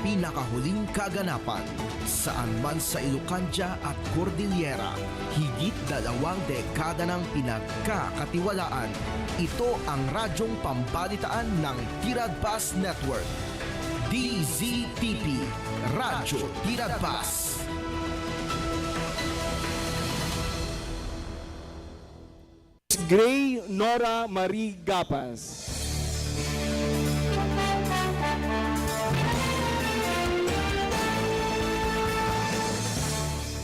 pinakahuling kaganapan. Saan man sa Ilocandia at Cordillera, higit 2 dekada ng pinagkakatiwalaan. Ito ang radyong pambalitaan ng Tirad Bus Network. DZTP RADYO TIRAD Bus. Gray Nora Marie Gapas.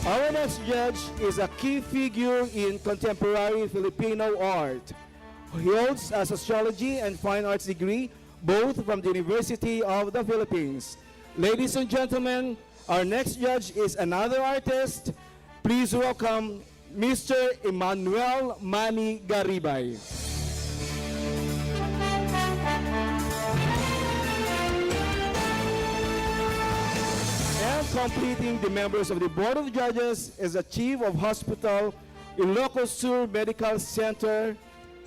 Our next judge is a key figure in contemporary Filipino art. He holds a sociology and fine arts degree, both from the University of the Philippines. Ladies and gentlemen, our next judge is another artist. Please welcome Mr. Emmanuel Manny Garibay. And completing the members of the Board of Judges is the Chief of Hospital, Ilocos Sur Medical Center,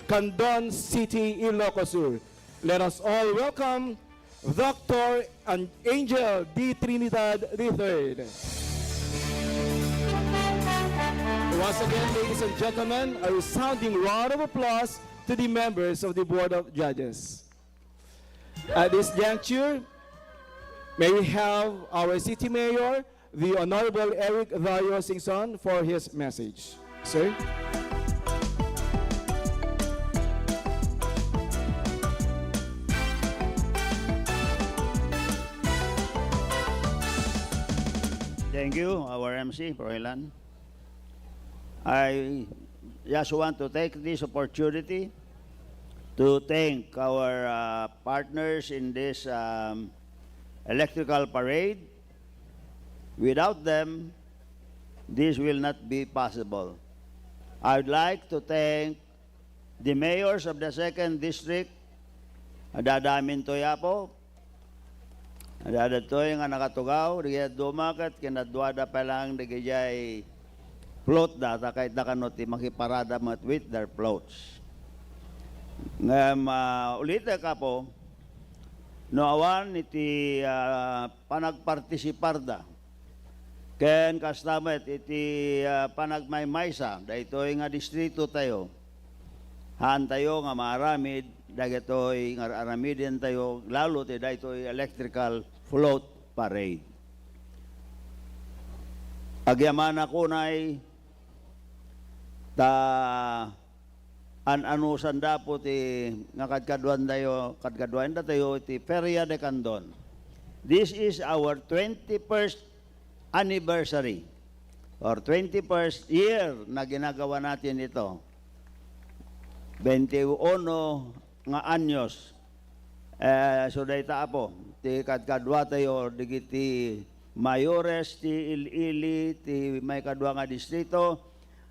Candon City, Ilocos Sur. Let us all welcome Dr. Angel D. Trinidad III. Once again, ladies and gentlemen, a resounding round of applause to the members of the Board of Judges. At this juncture, may we have our City Mayor, the Honorable Eric Dario Singson, for his message. Sir? Thank you, our MC, Prohelan. I just want to take this opportunity to thank our partners in this electrical parade. Without them, this will not be possible. I would like to thank the mayors of the 2nd District, Adadamin Toyapo, Adadatoy nga nakatugaw, digaya dumakat, kinadwada pa lang, digayay float data kahit nakanoti makiparada mat with their floats. Ulit ka po, noawan iti panagpartisiparda. Ken kastamet iti panagmaymaysa, dahitoy nga distrito tayo. Haan tayo nga maaramid, dahitoy nga aramidin tayo, lalo ti dahitoy electrical float parade. Agyaman ako na'y anusan dapo ti nga kadkaduan tayo ti Feria de Candon. This is our 21st anniversary or 21st year na ginagawa natin ito. 21 nga anyos. So dayta apo ti kadkadwa tayo digiti mayores ti Ilili ti may kadwa nga distrito.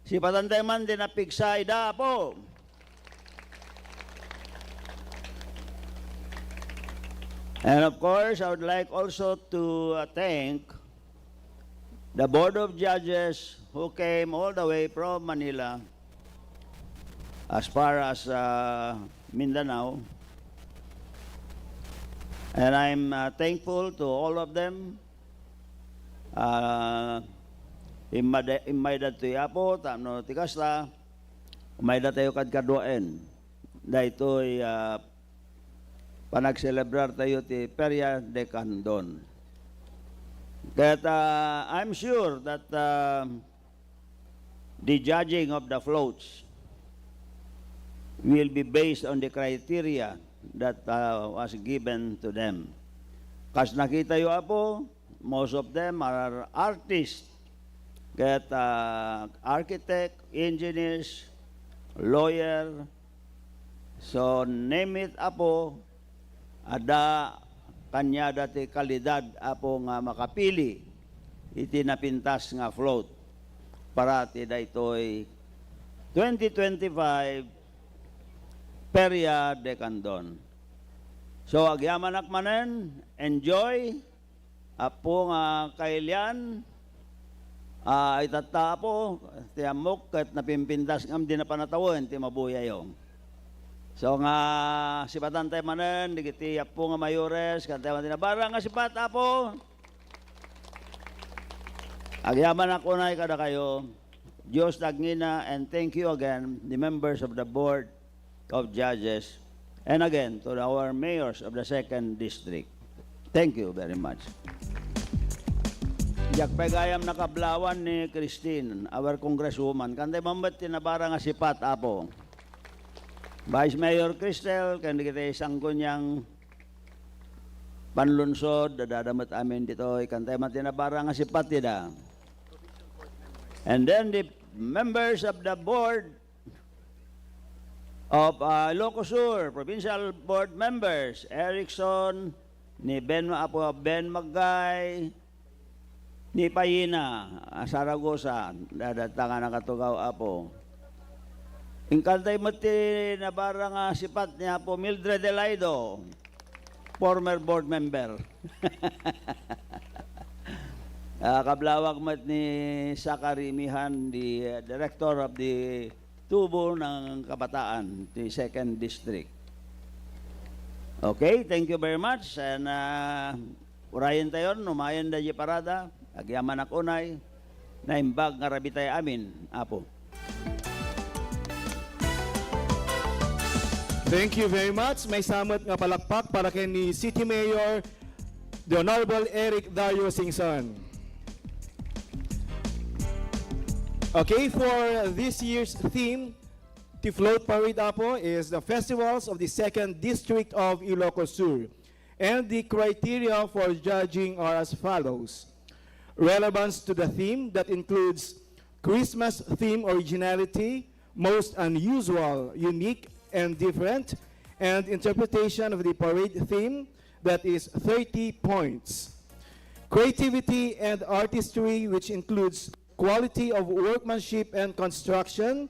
Si Patantay man din na pigsay da po. And of course, I would like also to thank the Board of Judges who came all the way from Manila as far as Mindanao. And I'm thankful to all of them. Imayda to yapo, tamno tikasla, umayda tayo kadkaduaen. Dahito'y panagselebrar tayo ti Feria de Candon. Kaya I'm sure that the judging of the floats will be based on the criteria that was given to them. Kas nakita yo apo, most of them are artists. Get architect, engineers, lawyer, so name it apo, ada kanya dati kalidad apo nga makapili iti napintas nga float para ti daytoy 2025 Feria de Candon. So agyamanak manen, enjoy apo nga kailian. Itata po, tiyamok, kahit napimpindas ngam di na panatawin, ti mabuyayong. So nga sipatan tayo manen, digiti apo nga mayores, kantay man tinabara nga sipat apo. Agyaman ako na kada kayo, Diyos tagngina, and thank you again, the members of the Board of Judges, and again, to our mayors of the 2nd District. Thank you very much. Yakpegayam nakablawan ni Christine, our congresswoman, kantay mambat tinabara nga sipat apo. Vice Mayor Cristel, kandi kita isang kunyang panlunsod, dadadamat amin dito, ikantay matinabara nga sipat yada. And then the members of the board of Ilocos Sur, provincial board members, Erickson, ni Ben Magay, ni Payina, Saragosa, dadatangan na katugaw apo. Ingkantay mati na bara nga sipat niya po Mildred Delaido, former board member. Kablawag mat ni Sakari Mihan, the director of the Tubo ng Kabataan, the 2nd District. Okay, thank you very much. And urayan tayo, numayan da parada, agyaman akunay, na imbag nga rabitay amin, apo. Thank you very much. May samot nga palakpak para kay ni City Mayor, the Honorable Eric Dario Singson. Okay, for this year's theme, the float parade apo is the festivals of the 2nd District of Ilocos Sur. And the criteria for judging are as follows. Relevance to the theme, that includes Christmas theme originality, most unusual, unique, and different, and interpretation of the parade theme, that is 30 points. Creativity and artistry, which includes quality of workmanship and construction,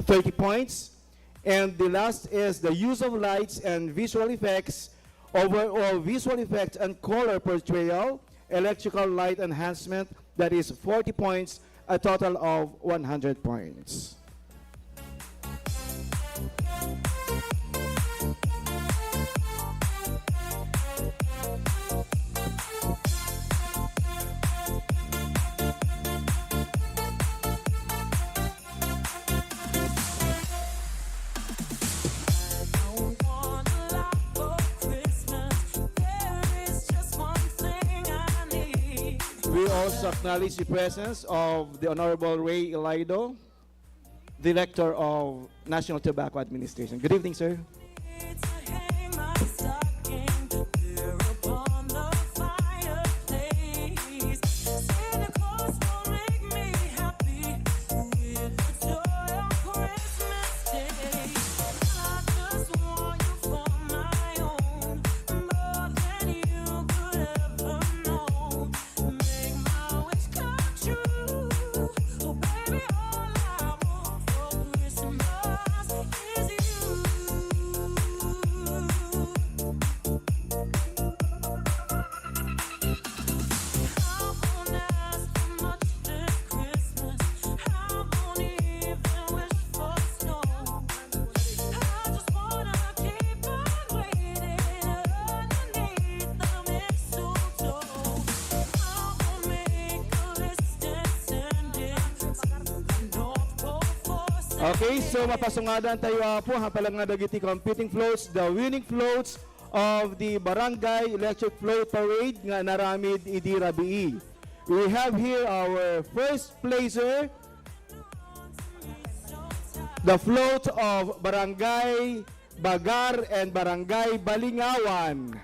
30 points. And the last is the use of lights and visual effects, overall visual effects and color portrayal, electrical light enhancement, that is 40 points, a total of 100 points. We also acknowledge the presence of the Honorable Ray Elaido, Director of National Tobacco Administration. Good evening, sir. Okay, so mapasungadan tayo po hapalang nga dagiti competing floats, the winning floats of the Barangay Electric Float Parade nga naramid idi rabii. We have here our first placer, the float of Barangay Bagar and Barangay Balingawan.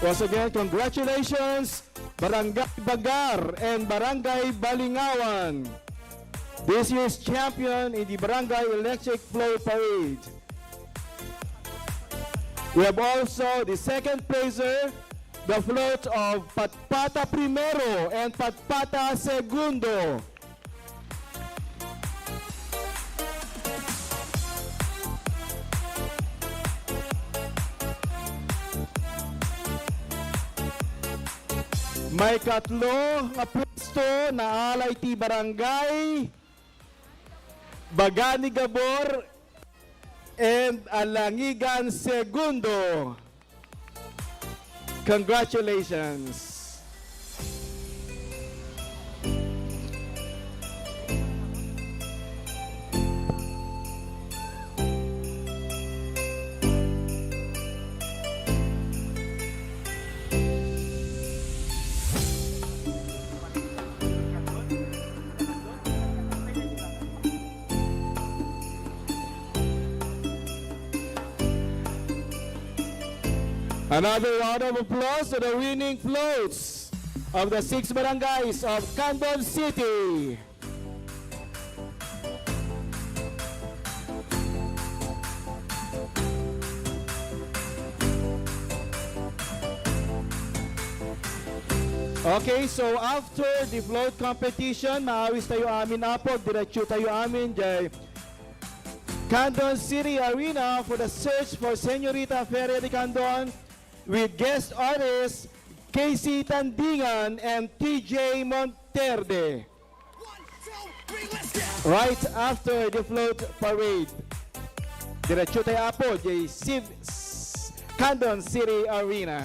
Once again, congratulations, Barangay Bagar and Barangay Balingawan, this year's champion in the Barangay Electric Float Parade. We have also the second placer, the float of Patpata Primero and Patpata Segundo. May katlo nga pwesto na alay ti barangay Bagani Gabor and Alangigan Segundo. Congratulations. Another round of applause to the winning floats of the 6 barangays of Candon City. Okay, so after the float competition, maawis tayo amin apod, diretso tayo amin jay Candon City Arena for the search for Señorita Feria de Candon with guest artists Casey Tandingan and TJ Monterde. Right after the float parade, diretso tayo apod jay Candon City Arena.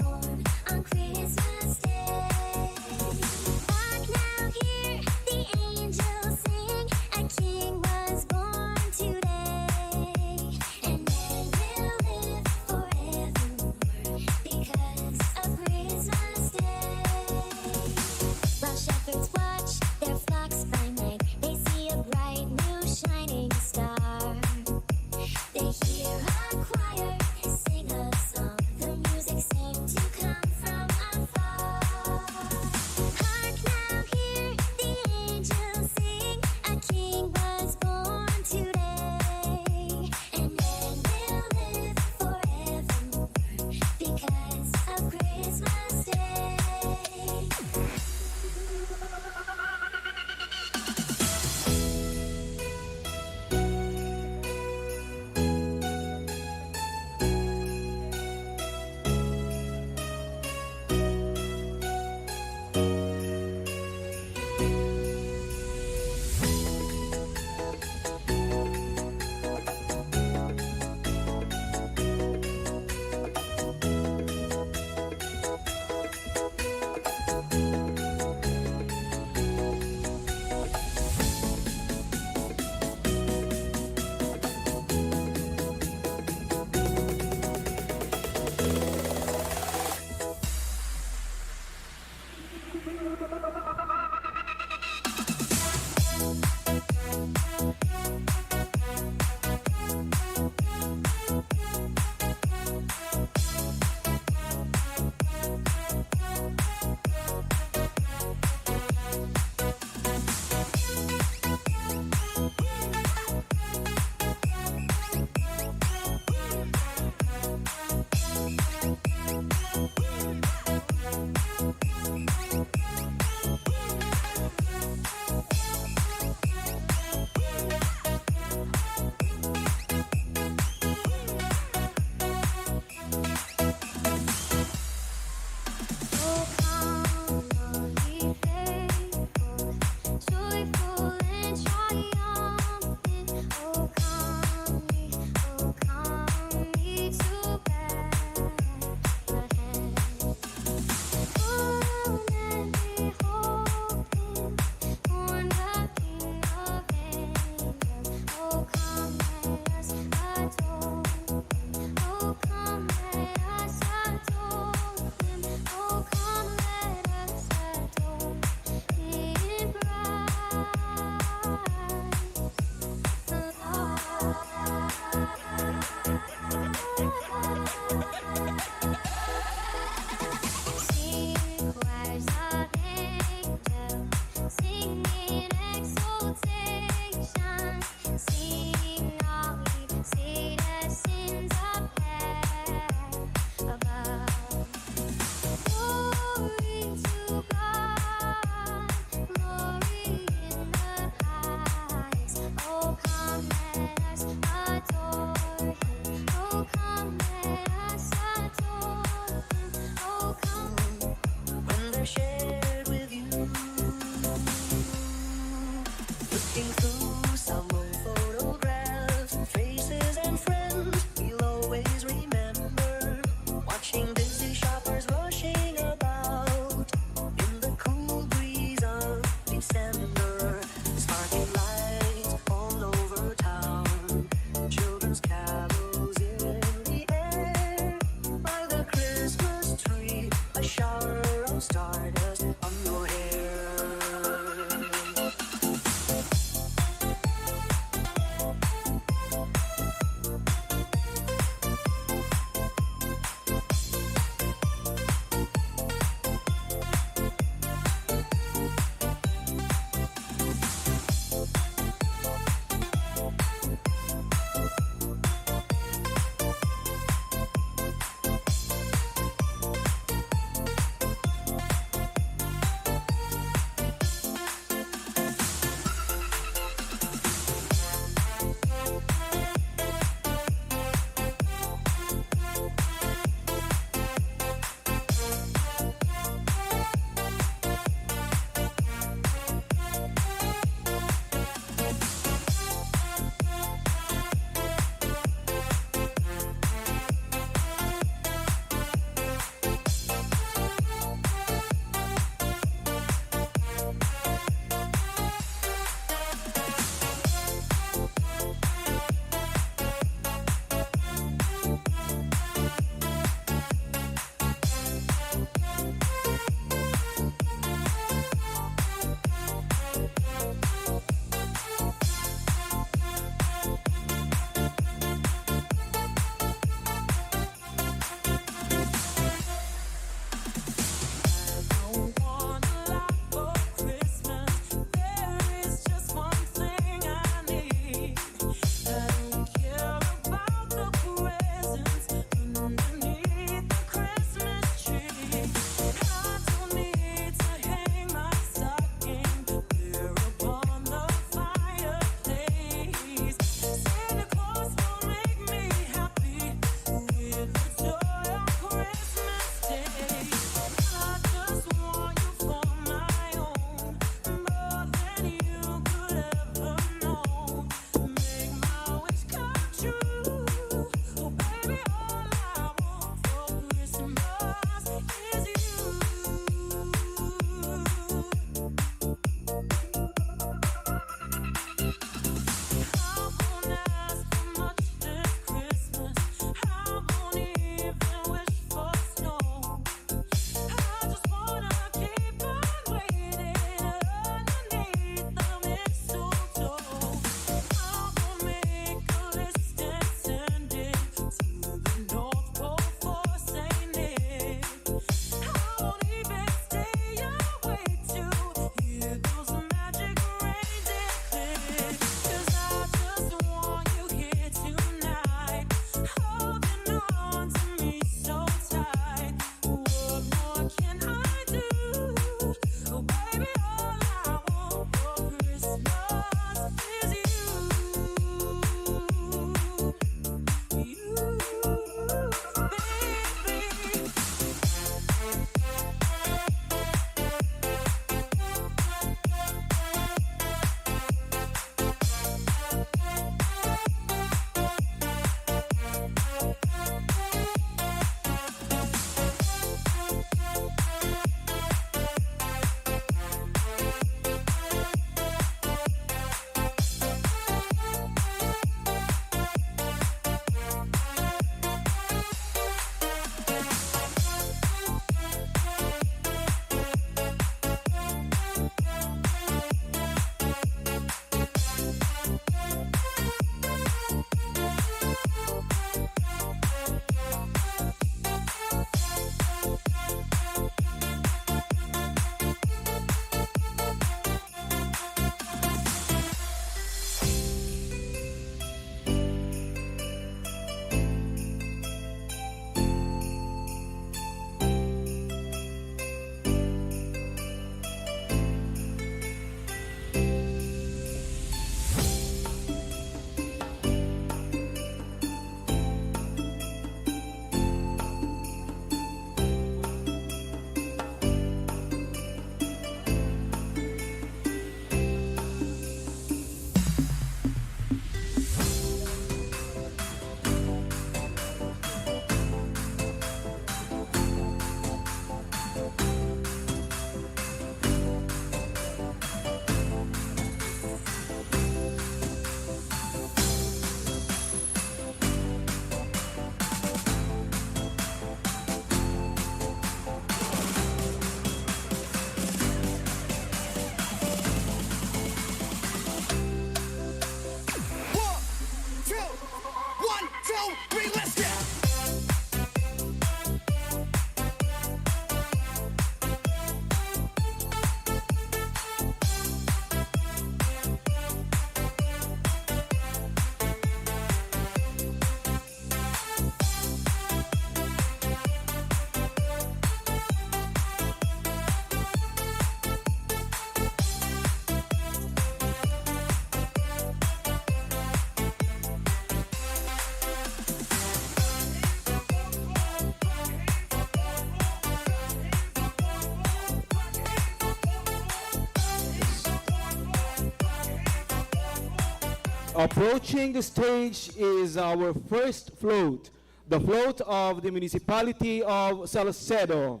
Approaching the stage is our first float, the float of the municipality of Salcedo.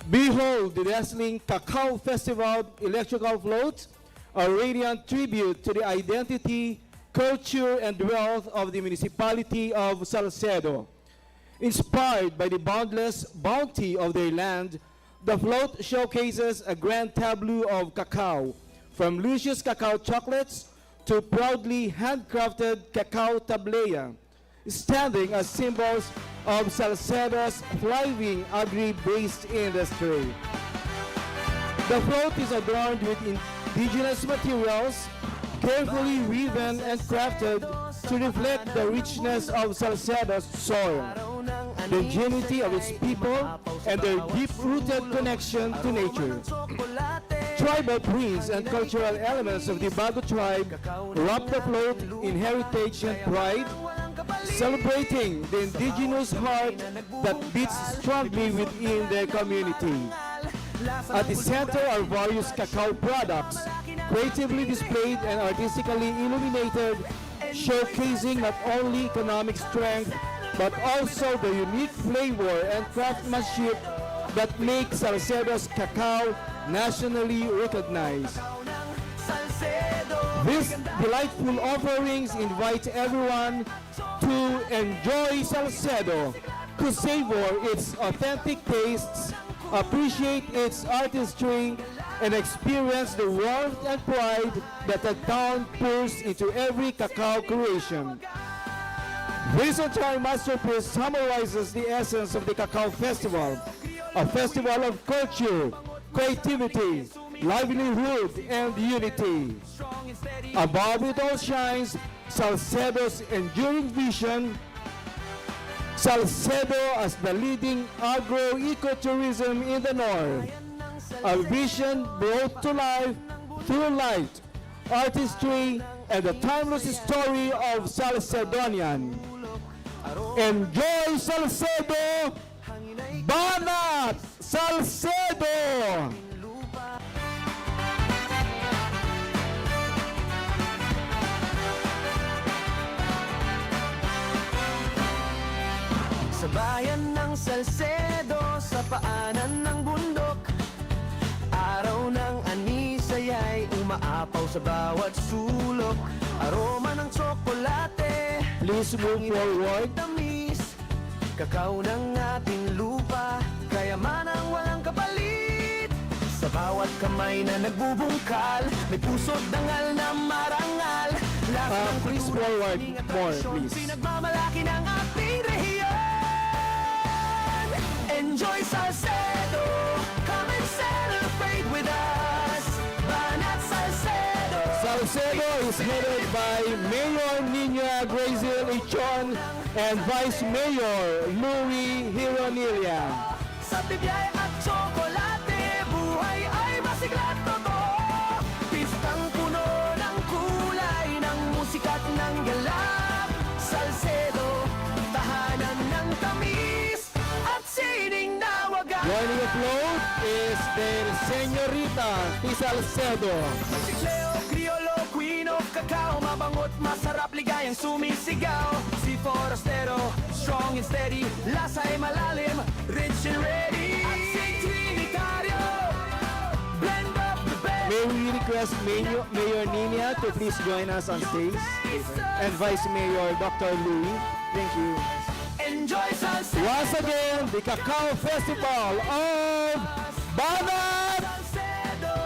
Behold the dazzling Cacao Festival electrical float, a radiant tribute to the identity, culture, and wealth of the municipality of Salcedo. Inspired by the boundless bounty of their land, the float showcases a grand tableau of cacao, from luscious cacao chocolates to proudly handcrafted cacao tableya, standing as symbols of Salcedo's thriving agri-based industry. The float is adorned with indigenous materials, carefully woven and crafted to reflect the richness of Salcedo's soil, the ingenuity of its people, and their deep-rooted connection to nature. Tribal prints and cultural elements of the Bago tribe wrap the float in heritage and pride, celebrating the indigenous heart that beats strongly within their community. At the center are various cacao products, creatively displayed and artistically illuminated, showcasing not only economic strength, but also the unique flavor and craftsmanship that make Salcedo's cacao nationally recognized. These delightful offerings invite everyone to enjoy Salcedo, to savor its authentic tastes, appreciate its artistry, and experience the warmth and pride that the town pours into every cacao creation. This entire masterpiece summarizes the essence of the Cacao Festival, a festival of culture, creativity, livelihood, and unity. Above it all shines Salcedo's enduring vision, Salcedo as the leading agro-ecotourism in the north, a vision brought to life through light, artistry, and the timeless story of Salcedonian. Enjoy Salcedo! Banat Salcedo! Sa bayan ng Salcedo, sa paanan ng bundok, araw ng anisaya'y umaapaw sa bawat sulok. Aroma ng tsokolate, Please move forward. tamis, kakao ng ating lupa, kayamanang walang kapalit. Sa bawat kamay na nagbubungkal, may puso't dangal na marangal. Lasa ng Please kultura, forward sining at more, tradisyon, please. pinagmamalaki ng ating rehiyon. Enjoy Salcedo, come and celebrate with us. Banat Salcedo. Salcedo is headed by Mayor Nina Grazil Ichon and Vice Mayor Louis Hironilla. Sa bibiyay at tsokolate, buhay ay masigla't totoo. Pistang puno ng kulay, ng musika at ng galak. Salcedo, tahanan ng tamis at sining na wagas. Joining the float is the Señorita T. Salcedo. Sikleo, kriolo, queen of cacao, mabangot, masarap, ligayang sumisigaw. Si forastero, strong and steady, lasa ay malalim, rich and ready. At si Trinitario, blend up the best. May we request Mayor Nina to please join us on stage, and Vice Mayor Dr. Louis. Thank you. Enjoy Salcedo. Once again, the Cacao Festival of Banat! Salcedo,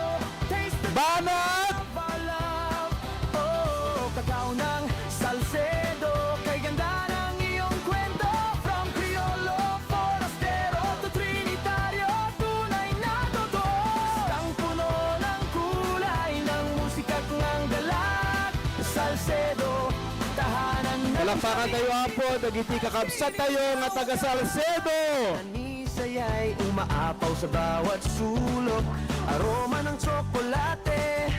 taste the Banat! of our love. Oh, kakao ng Salcedo, kay ganda ng iyong kwento. From Criollo, Forastero to Trinitario, tunay na totoo. Ang puno ng kulay, ng musika at ng galak. Salcedo, tahanan ng Palakpakan tayo apo, nagiti kakabsat tayo nga taga Salcedo! anisaya'y umaapaw sa bawat sulok. Aroma ng tsokolate,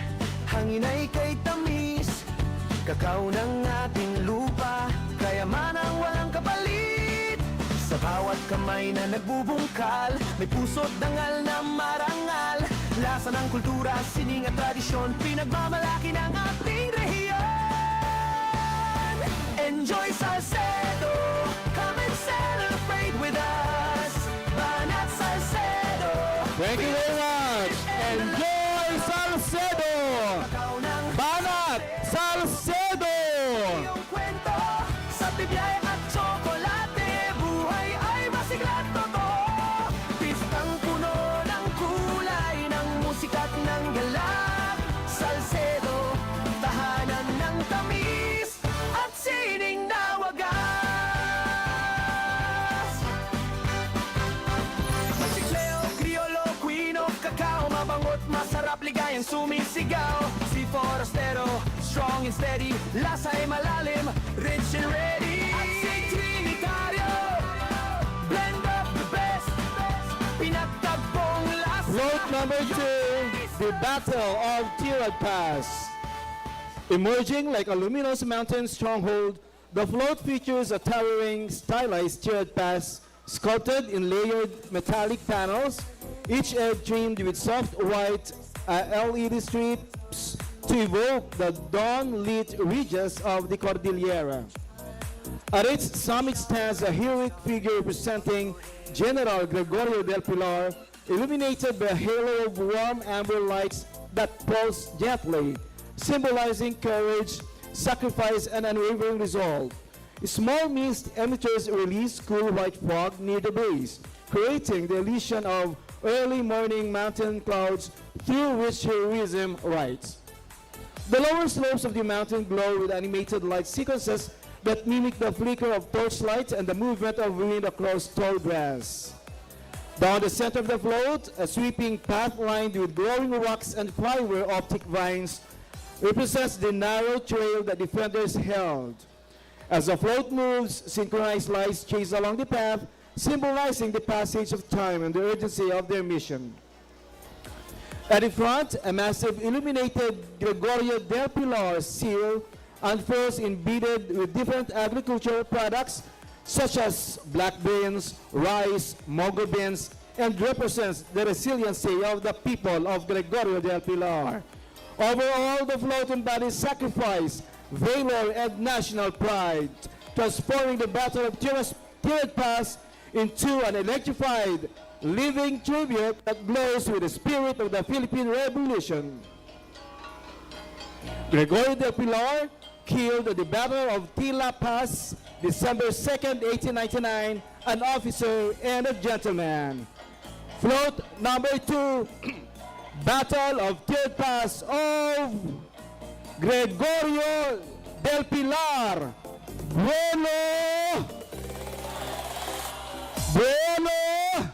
hangin ay kay tamis. Kakao ng ating lupa, kayamanang walang kapalit. Sa bawat kamay na nagbubungkal, may puso't dangal na marangal. Lasa ng kultura, sining at tradisyon, pinagmamalaki ng ating rehiyon. Enjoy Salcedo, come and celebrate with us. Banat Salcedo, Thank you very much. Enjoy Salcedo! ikaw ng Banat Salcedo! iyong kwento. Sa bibiyay at tsokolate, buhay ay masigla't totoo. Pistang puno ng kulay, ng musika at ng galak. Salcedo, tahanan ng tamis at sining na wagas. Magsikleo, kriolo, queen of cacao, mabangot, masarap, ligayang sumisigaw. Si Forastero, strong and steady, lasa ay malalim, rich and ready. At si Trinitario, blend of the best, pinagtagpong lasa. Float number 2, the Battle of Tirad Pass. Emerging like a luminous mountain stronghold, the float features a towering, stylized Tirad Pass sculpted in layered metallic panels, each edge trimmed with soft white LED strips to evoke the dawn-lit ridges of the Cordillera. At its summit stands a heroic figure representing General Gregorio del Pilar, illuminated by a halo of warm amber lights that pulse gently, symbolizing courage, sacrifice, and unwavering resolve. Small mist emitters release cool white fog near the base, creating the illusion of early morning mountain clouds through which heroism rides. The lower slopes of the mountain glow with animated light sequences that mimic the flicker of torchlight and the movement of wind across tall grass. Down the center of the float, a sweeping path lined with glowing rocks and fiber optic vines represents the narrow trail that defenders held. As the float moves, synchronized lights chase along the path, symbolizing the passage of time and the urgency of their mission. At the front, a massive illuminated Gregorio del Pilar seal unfurls embedded with different agricultural products such as black beans, rice, mogo beans, and represents the resiliency of the people of Gregorio del Pilar. Overall, the float embodies sacrifice, valor, and national pride, transforming the Battle of Tirad Pass into an electrified, living tribute that glows with the spirit of the Philippine Revolution. Gregorio del Pilar, killed at the Battle of Tila Pass, December 2nd, 1899, an officer and a gentleman. Float number 2, Battle of Tirad Pass of Gregorio del Pilar. Vuelo! Vuelo!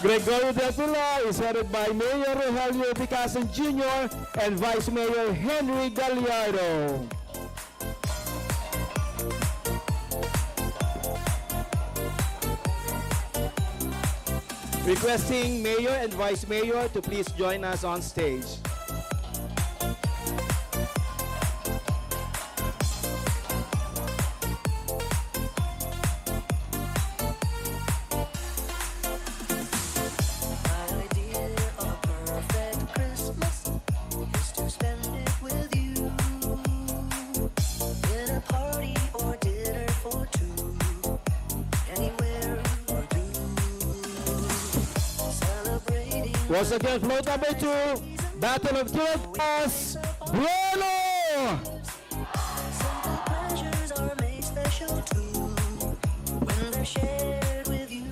Gregorio del Pilar is headed by Mayor Rogelio Picason Jr. and Vice Mayor Henry Gallardo. Requesting Mayor and Vice Mayor to please join us on stage. My idea of a perfect Christmas is to spend it with you in a party or dinner for two, anywhere or do. Celebrating Once again, float number 2, Battle of Tirad Pass, Vuelo! simple pleasures are made special too when they're shared with you.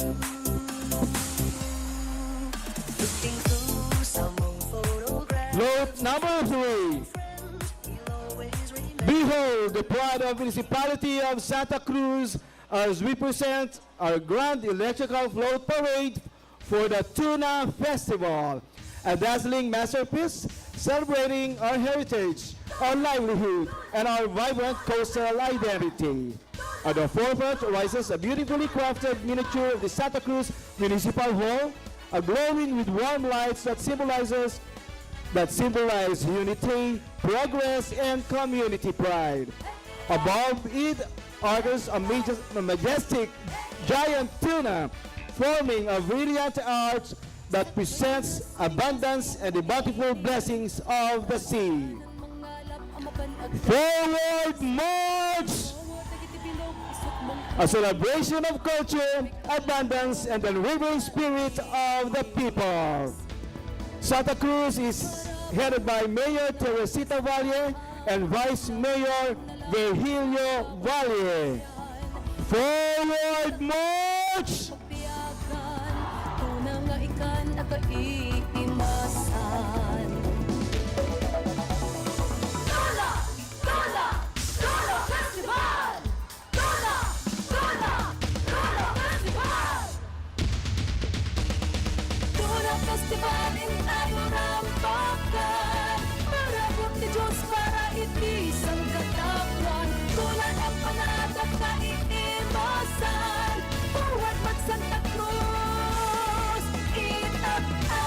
Looking through some old photographs, Float number 3, we'll always remember. behold the pride of municipality of Santa Cruz as we present our grand electrical float parade for the Tuna Festival, a dazzling masterpiece celebrating our heritage, our livelihood, and our vibrant coastal identity. At the forefront rises a beautifully crafted miniature of the Santa Cruz Municipal Hall, glowing with warm lights that symbolize unity, progress, and community pride. Above it arches a majestic giant tuna, forming a brilliant arch that presents abundance and the bountiful blessings of the sea. Forward March! A celebration of culture, abundance, and the unwavering spirit of the people. Santa Cruz is headed by Mayor Teresita Valle and Vice Mayor Virgilio Valle. Forward March! Tunang nga ikan nakaiimasan. Tula! Tula! Tula Festival! Tula! Tula! Tula Festival! Tula Festival in tayo rampakan. Marabot ni Diyos para itisang katawan. Tulan ang panatag na iimasan. Forward mag Santa Cruz, itatay.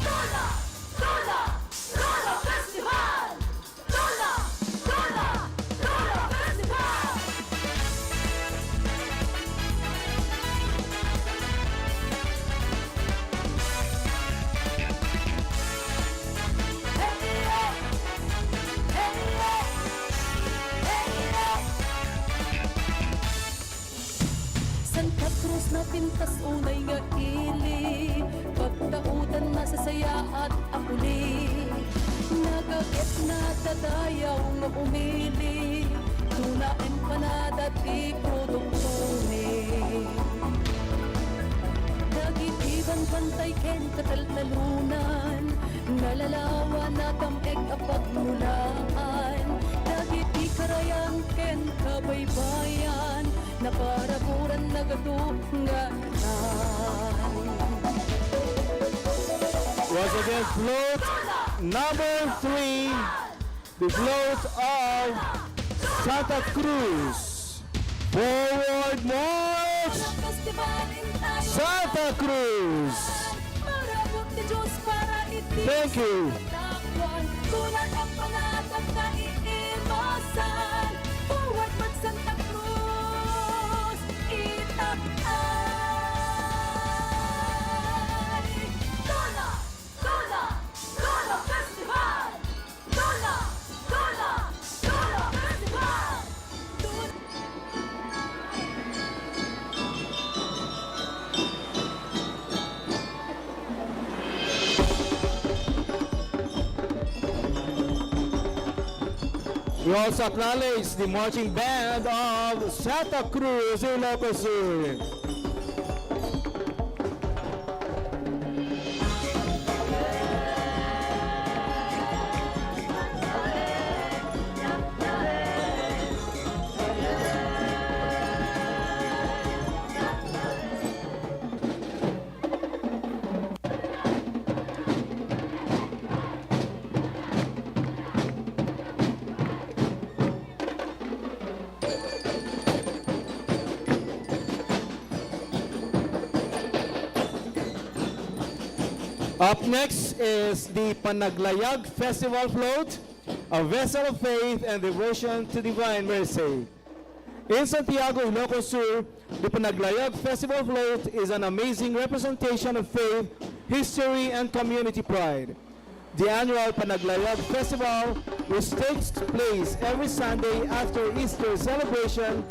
Tula! Tula! Tula Festival! Tula! Tula! Tula Festival! Santa Cruz na pintas unay nga ili, pagtautan masasaya at akuli. Nagagit na tadayaw nga umili, tuna empanada ti produktone. Dagitiban pantay ken kataltalunan, nalalawa na tameg apagmulaan. Dagiti karayang ken kabaybayan, na paraburan nagadungan. Once again, float number 3, the float of Santa Cruz. Forward March! Festival in tayo Santa Cruz! marabot ni Diyos para itisang Thank you. katawan. Tulan ang panatag na iimasan. Forward mag Santa Cruz, itatay. Tula! Tula! Tula Festival! Tula! Tula! Tula Festival! Tula! We also acknowledge the marching band of Santa Cruz, Ilocos Sur. Up next is the Panaglayag Festival Float, a vessel of faith and devotion to divine mercy. In Santiago, Ilocos Sur, the Panaglayag Festival Float is an amazing representation of faith, history, and community pride. The annual Panaglayag Festival, which takes place every Sunday after Easter celebration,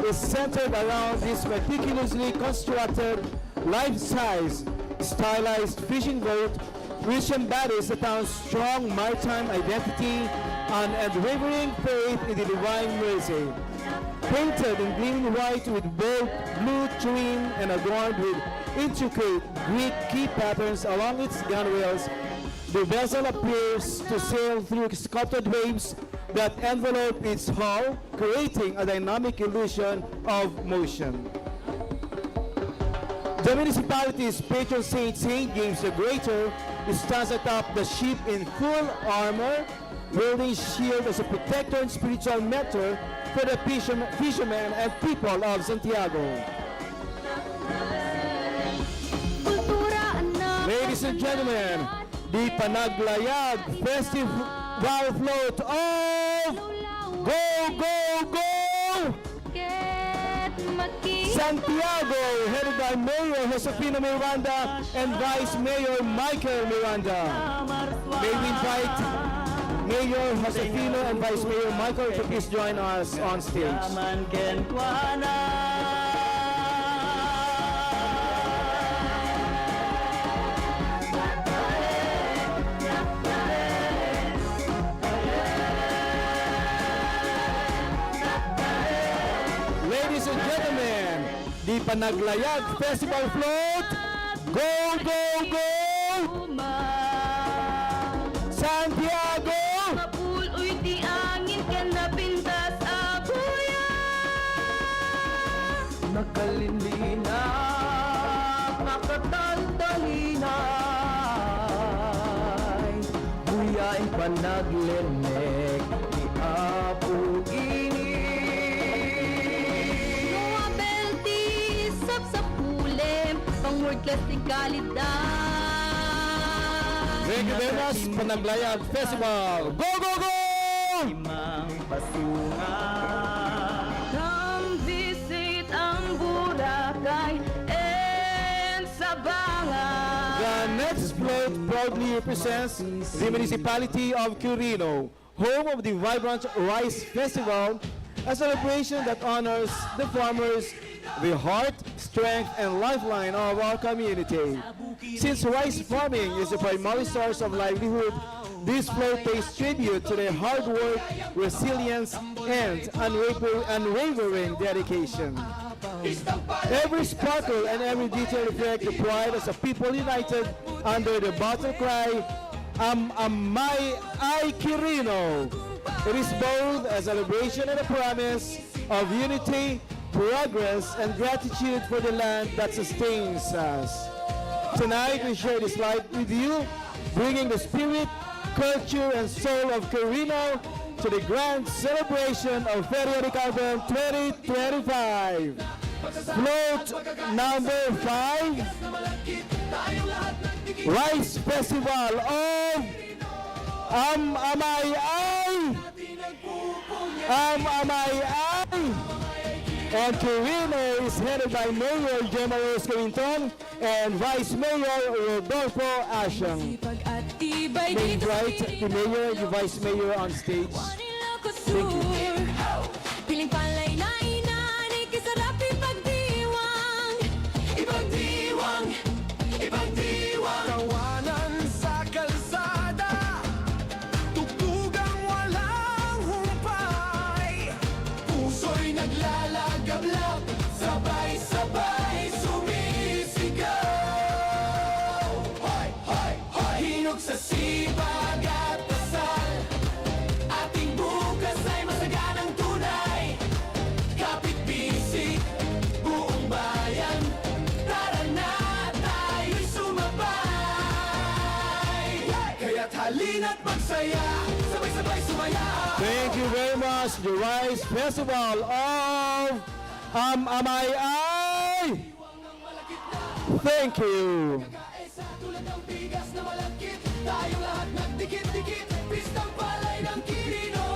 is centered around this meticulously constructed, life-size, stylized fishing boat, which embodies the town's strong maritime identity and unwavering faith in the divine mercy. Painted in gleaming white with bold blue trim and adorned with intricate Greek key patterns along its gunwales, the vessel appears to sail through sculpted waves that envelope its hull, creating a dynamic illusion of motion. The municipality's patron saint, Saint James the Greater, stands atop the ship in full armor, wielding shield as a protector and spiritual mentor for the fishermen and people of Santiago. Ladies and gentlemen, the Panaglayag Festival Float of Go, Go, Go! Santiago, headed by Mayor Josefina Miranda and Vice Mayor Michael Miranda. May we invite Mayor Josefino and Vice Mayor Michael to please join us on stage. Yaman ken kuana. Ladies and gentlemen, the Panaglayag Festival Float, go, go, go! Santiago! Mapuloy di angin ka na pintas abuya. Nakalinlina, nakatantalinay, buyain panaglenek ni Apo Ini. Mga belti, sap sa pulim, pang world class ni kalidad. Thank you very much, Panaglayag Festival. Go, go, go! Imang pasunga. Come visit ang Boracay and Sabangan. The next float proudly represents the municipality of Quirino, home of the vibrant Rice Festival, a celebration that honors the farmers, the heart, strength, and lifeline of our community. Since rice farming is the primary source of livelihood, this float pays tribute to their hard work, resilience, and unwavering dedication. Every sparkle and every detail reflect the pride as a people united under the battle cry, Amay Ay Quirino. It is both a celebration and a promise of unity, progress, and gratitude for the land that sustains us. Tonight we share this light with you, bringing the spirit, culture, and soul of Quirino to the grand celebration of Feria de Carbon 2025. Float number 5, Rice Festival of Amay Ay! Amay Ay! And Quirino is headed by Mayor Gemaros Cavington and Vice Mayor Rodolfo Asyang. Pag-atibay May dito invite the Mayor and the Vice Mayor on stage. Thank you. Piling palay na inanay, kisarap ipagdiwang. Ipagdiwang, ipagdiwang. Tawanan sa kalsada, tugtugang walang humpay. Puso'y naglalagablab, sabay-sabay sumisigaw. Hoy, hoy, hoy, hinog sa sipag at dasal. Ating bukas ay masaganang tunay. Kapit-bisig, buong bayan. Tara na, tayo'y sumabay. Kaya't halina't magsaya, sabay-sabay sumaya. Thank you very much, the Rice Festival of Amay Ay! Thank you. Kaesa tulad ng bigas na malagkit, tayong lahat nagdikit-dikit. Pistang palay ng Quirino.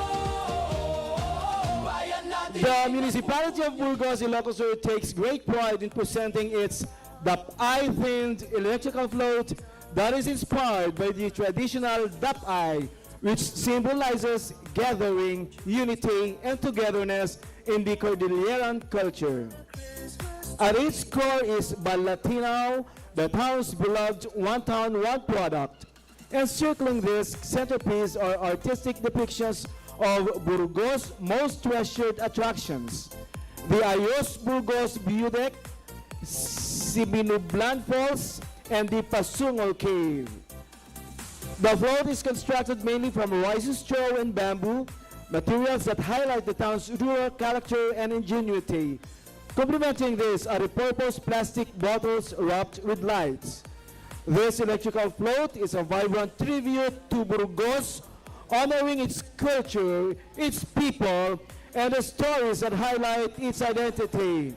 Bayan natin. The municipality of Burgos, Ilocos Sur takes great pride in presenting its Dap-ay-themed electrical float that is inspired by the traditional Dap-ay, which symbolizes gathering, unity, and togetherness in the Cordilleran culture. At its core is Balatinao, the town's beloved one town, one product. Encircling this centerpiece are artistic depictions of Burgos' most treasured attractions. The Ayos Burgos View Deck, Sibinublan Falls, and the Pasungol Cave. The float is constructed mainly from rice straw and bamboo, materials that highlight the town's rural character and ingenuity. Complementing this are repurposed plastic bottles wrapped with lights. This electrical float is a vibrant tribute to Burgos, honoring its culture, its people, and the stories that highlight its identity.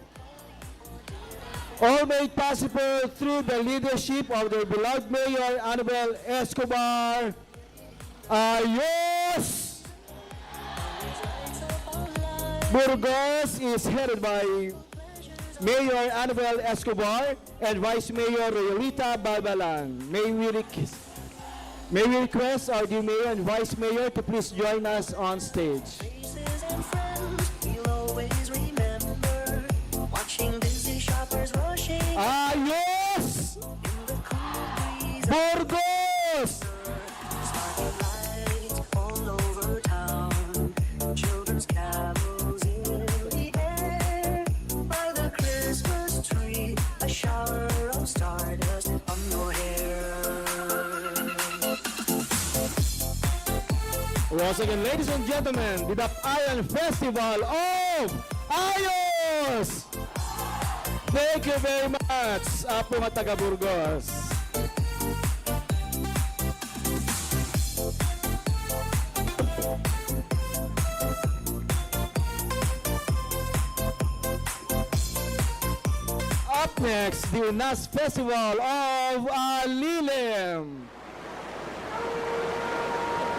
All made possible through the leadership of their beloved Mayor Annabel Escobar. Ayos! Burgos is headed by Mayor Annabel Escobar and Vice Mayor Royalita Barbalan. May we May we request our dear Mayor and Vice Mayor to please join us on stage. Faces and friends we'll always remember. Watching busy shoppers rushing Ayos! in the cool breeze. Burgos! Sparkling lights all over town. Children's carols in the air. By the Christmas tree, a shower of stardust on your hair. Once again, ladies and gentlemen, the Dapayan Festival of Ayos! Thank you very much, Apo mga taga Burgos. Up next, the UNAS Festival of Alilim.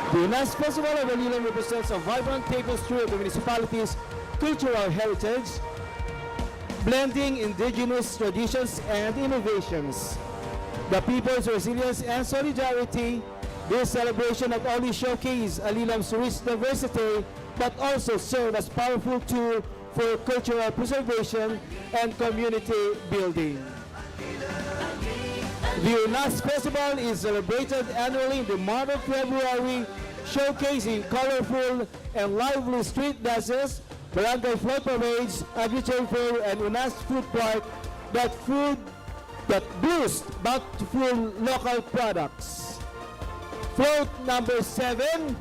The UNAS Festival of Alilim represents a vibrant tapestry of the municipality's cultural heritage, blending indigenous traditions and innovations. The people's resilience and solidarity, this celebration not only showcase Alilim's rich diversity, but also serve as powerful tool for cultural preservation and community building. The UNAS Festival is celebrated annually in the month of February, showcasing colorful and lively street dances, barangay float parades, agriculture fair, and UNAS food park that boost bountiful local products. Float number 7,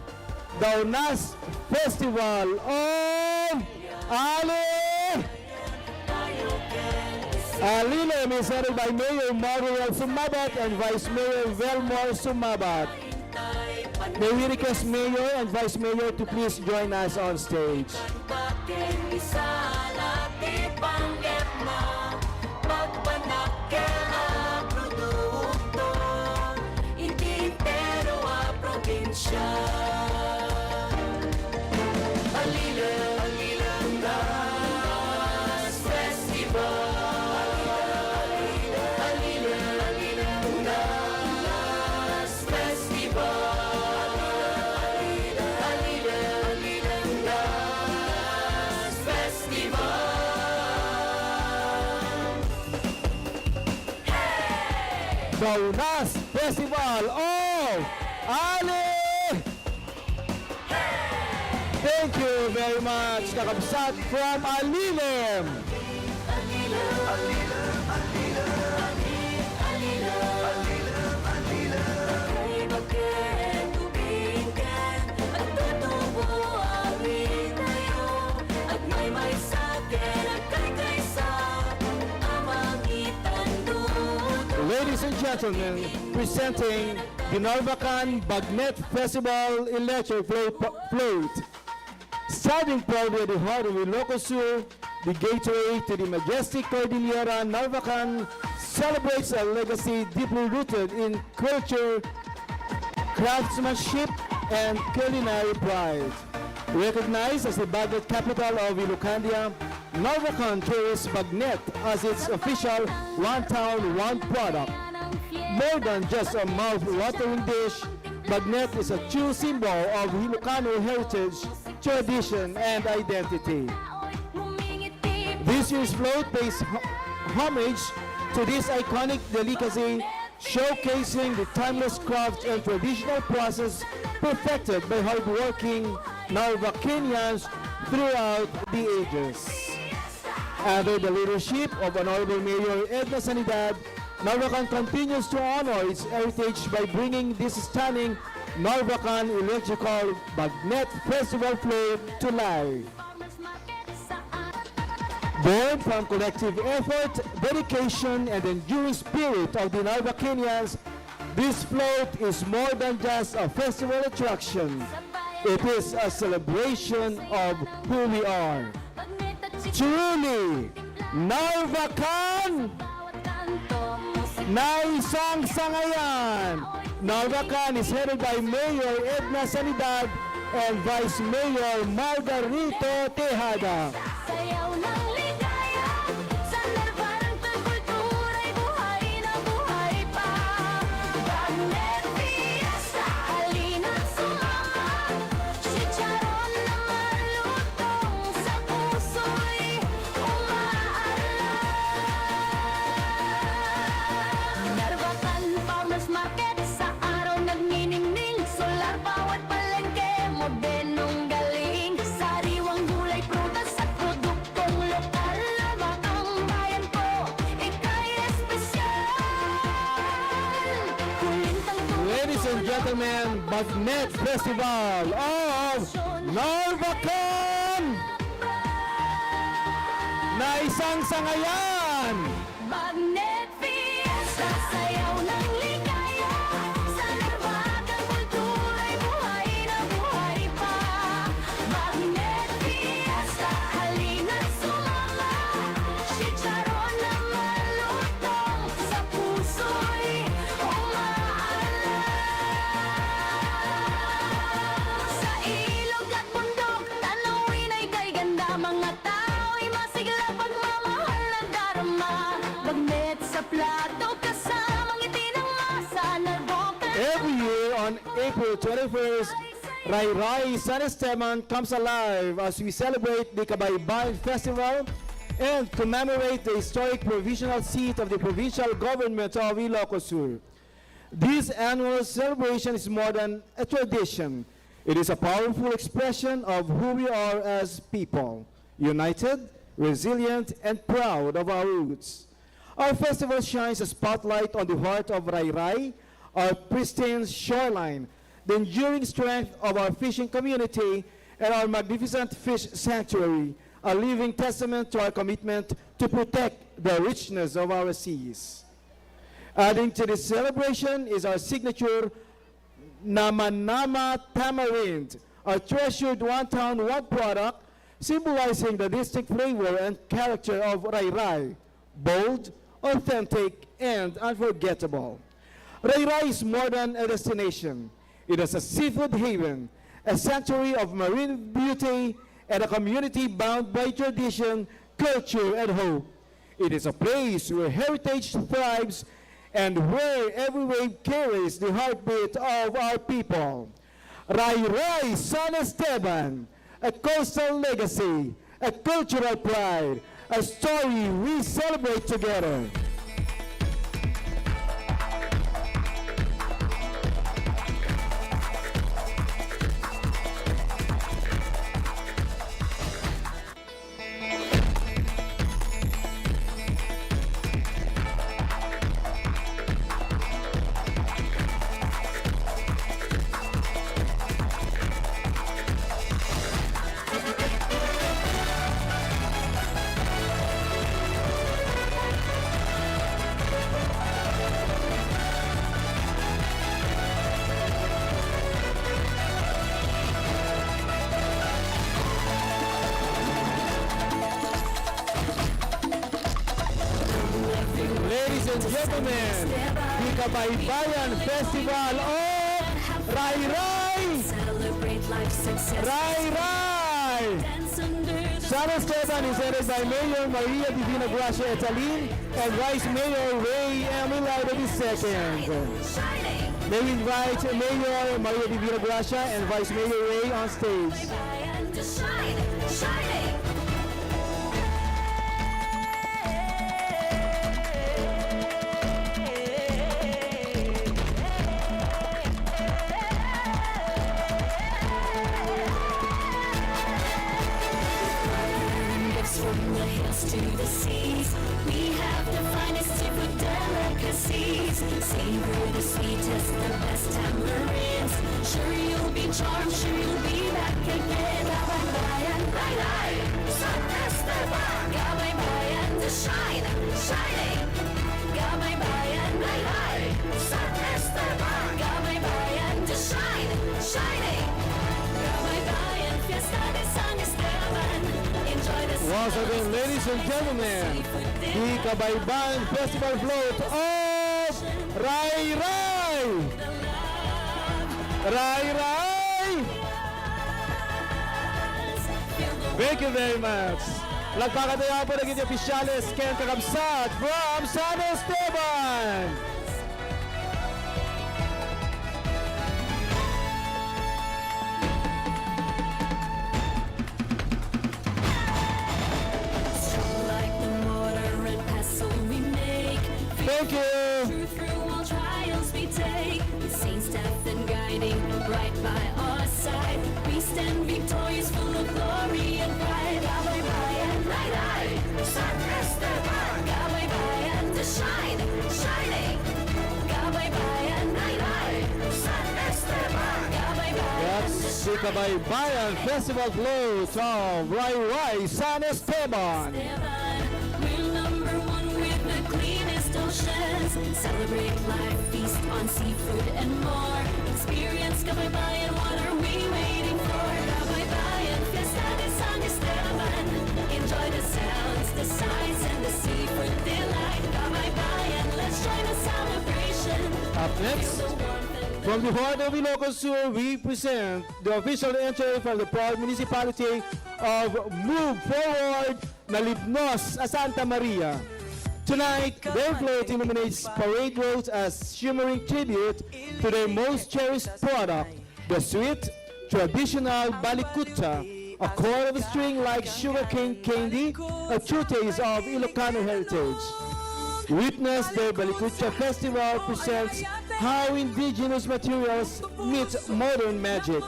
the UNAS Festival of Alilim is headed by Mayor Mariel Sumabat and Vice Mayor Velmore Sumabat. May we request Mayor and Vice Mayor to please join us on stage. The UNAS Festival of Ali! Thank you very much, kakabsat from Alilim! Ladies and gentlemen, presenting the Narvacan Bagnet Festival Electric Float. Standing proudly at the heart of Ilocos Sur, the gateway to the majestic Cordillera, Narvacan celebrates a legacy deeply rooted in culture, craftsmanship, and culinary pride. Recognized as the Bagnet capital of Ilocandia, Narvacan carries Bagnet as its official one town, one product. More than just a mouth-watering dish, Bagnet is a true symbol of Ilocano heritage, tradition, and identity. This year's float pays homage to this iconic delicacy, showcasing the timeless craft and traditional process perfected by hardworking Narvacanians throughout the ages. Under the leadership of Honorable Mayor Edna Sanidad, Narvacan continues to honor its heritage by bringing this stunning Narvacan electrical Bagnet Festival float to life. Born from collective effort, dedication, and enduring spirit of the Narvacanians, this float is more than just a festival attraction. It is a celebration of who we are. Truly, Narvacan! Naisang Sangayan! Narvacan is headed by Mayor Edna Sanidad and Vice Mayor Margarito Tejada. Sayaw ng ligaya, sa larvarang kultura'y buhay na buhay pa. Bagnet Fiesta, Ladies and gentlemen, Bagnet Festival of Narvacan na isang sangayan. Magnet Fiesta, sayaw ng ligaya. Sa Narvacan, kultura'y buhay na buhay pa. Magnet Fiesta, halina't sumama. Chicharon na malutong sa puso'y umaalala. Sa ilog at bundok, tanawin ay kay ganda. Mga tao'y masigla, pagmamahal na darama. Bagnet sa plato, kasamang itinamasa na Narvacan. Every year on April 21st, Rai Rai San Esteban comes alive as we celebrate the Kabaybayan Festival and commemorate the historic provisional seat of the provincial government of Ilocos Sur. This annual celebration is more than a tradition. It is a powerful expression of who we are as people, united, resilient, and proud of our roots. Our festival shines a spotlight on the heart of Rai Rai, our pristine shoreline, the enduring strength of our fishing community, and our magnificent fish sanctuary, a living testament to our commitment to protect the richness of our seas. Adding to this celebration is our signature Nama Tamarind, our treasured one-town, one product, symbolizing the distinct flavor and character of Rai Rai, bold, authentic, and unforgettable. Rai Rai is more than a destination. It is a seafood haven, a sanctuary of marine beauty, and a community bound by tradition, culture, and hope. It is a place where heritage thrives and where every wave carries the heartbeat of our people. Rai Rai San Esteban, a coastal legacy, a cultural pride, a story we celebrate together. Ladies and gentlemen, the Kabaybayan Festival of Rai Rai! Celebrate life success. Rai Rai! Dance under the San Esteban is headed by Mayor Maria Divina Gracia Etalin and Vice Mayor Ray Emilado II. shining. They invite Mayor Maria Divina Gracia and Vice Mayor Ray on stage. And to shine, shining. Gifts from the hills to the seas. We have the finest seafood delicacies. Savor the sweetest, the best tamarins. Sure you'll be charmed, sure you'll be back again. Kabaybayan, Rai Rai, San Esteban. Kabaybayan to shine, shining. Kabaybayan, Rai Rai, San Esteban. Kabaybayan to shine, shining. Kabaybayan, Fiesta de San Esteban. Enjoy the Once again, ladies and gentlemen, the Kabaybayan Festival float of Rai Rai! Rai Rai! Thank you very much. Nagpakataya po ng inyong opisyales, Ken Kakamsat from San Esteban! like the mortar and pestle we make. Thank you! True through all trials we take. The saints death and guiding right by our side. We stand victorious, full of glory and pride. Kabaybayan, Rai Rai, San Esteban. Kabaybayan to shine, shining. Kabaybayan, Rai Rai, si Kabaybayan Festival Float of Rai San Esteban. We're number one with the cleanest oceans. Celebrate life, feast on seafood and more. Experience Kabaybayan, what are we waiting for? Kabaybayan Fiesta de San Esteban. Enjoy the sounds, the sights, and the seafood delight. Kabaybayan, let's join the celebration. Up next, from the heart of Ilocos Sur, we present the official entry from the proud municipality of Move Forward, Nalibnos, Santa Maria. Tonight, their float illuminates parade roads as shimmering tribute to their most cherished product, the sweet, traditional balikutsa, a core of a string like sugarcane candy, a true taste of Ilocano heritage. Witness the Balikutsa Festival presents how indigenous materials meet modern magic,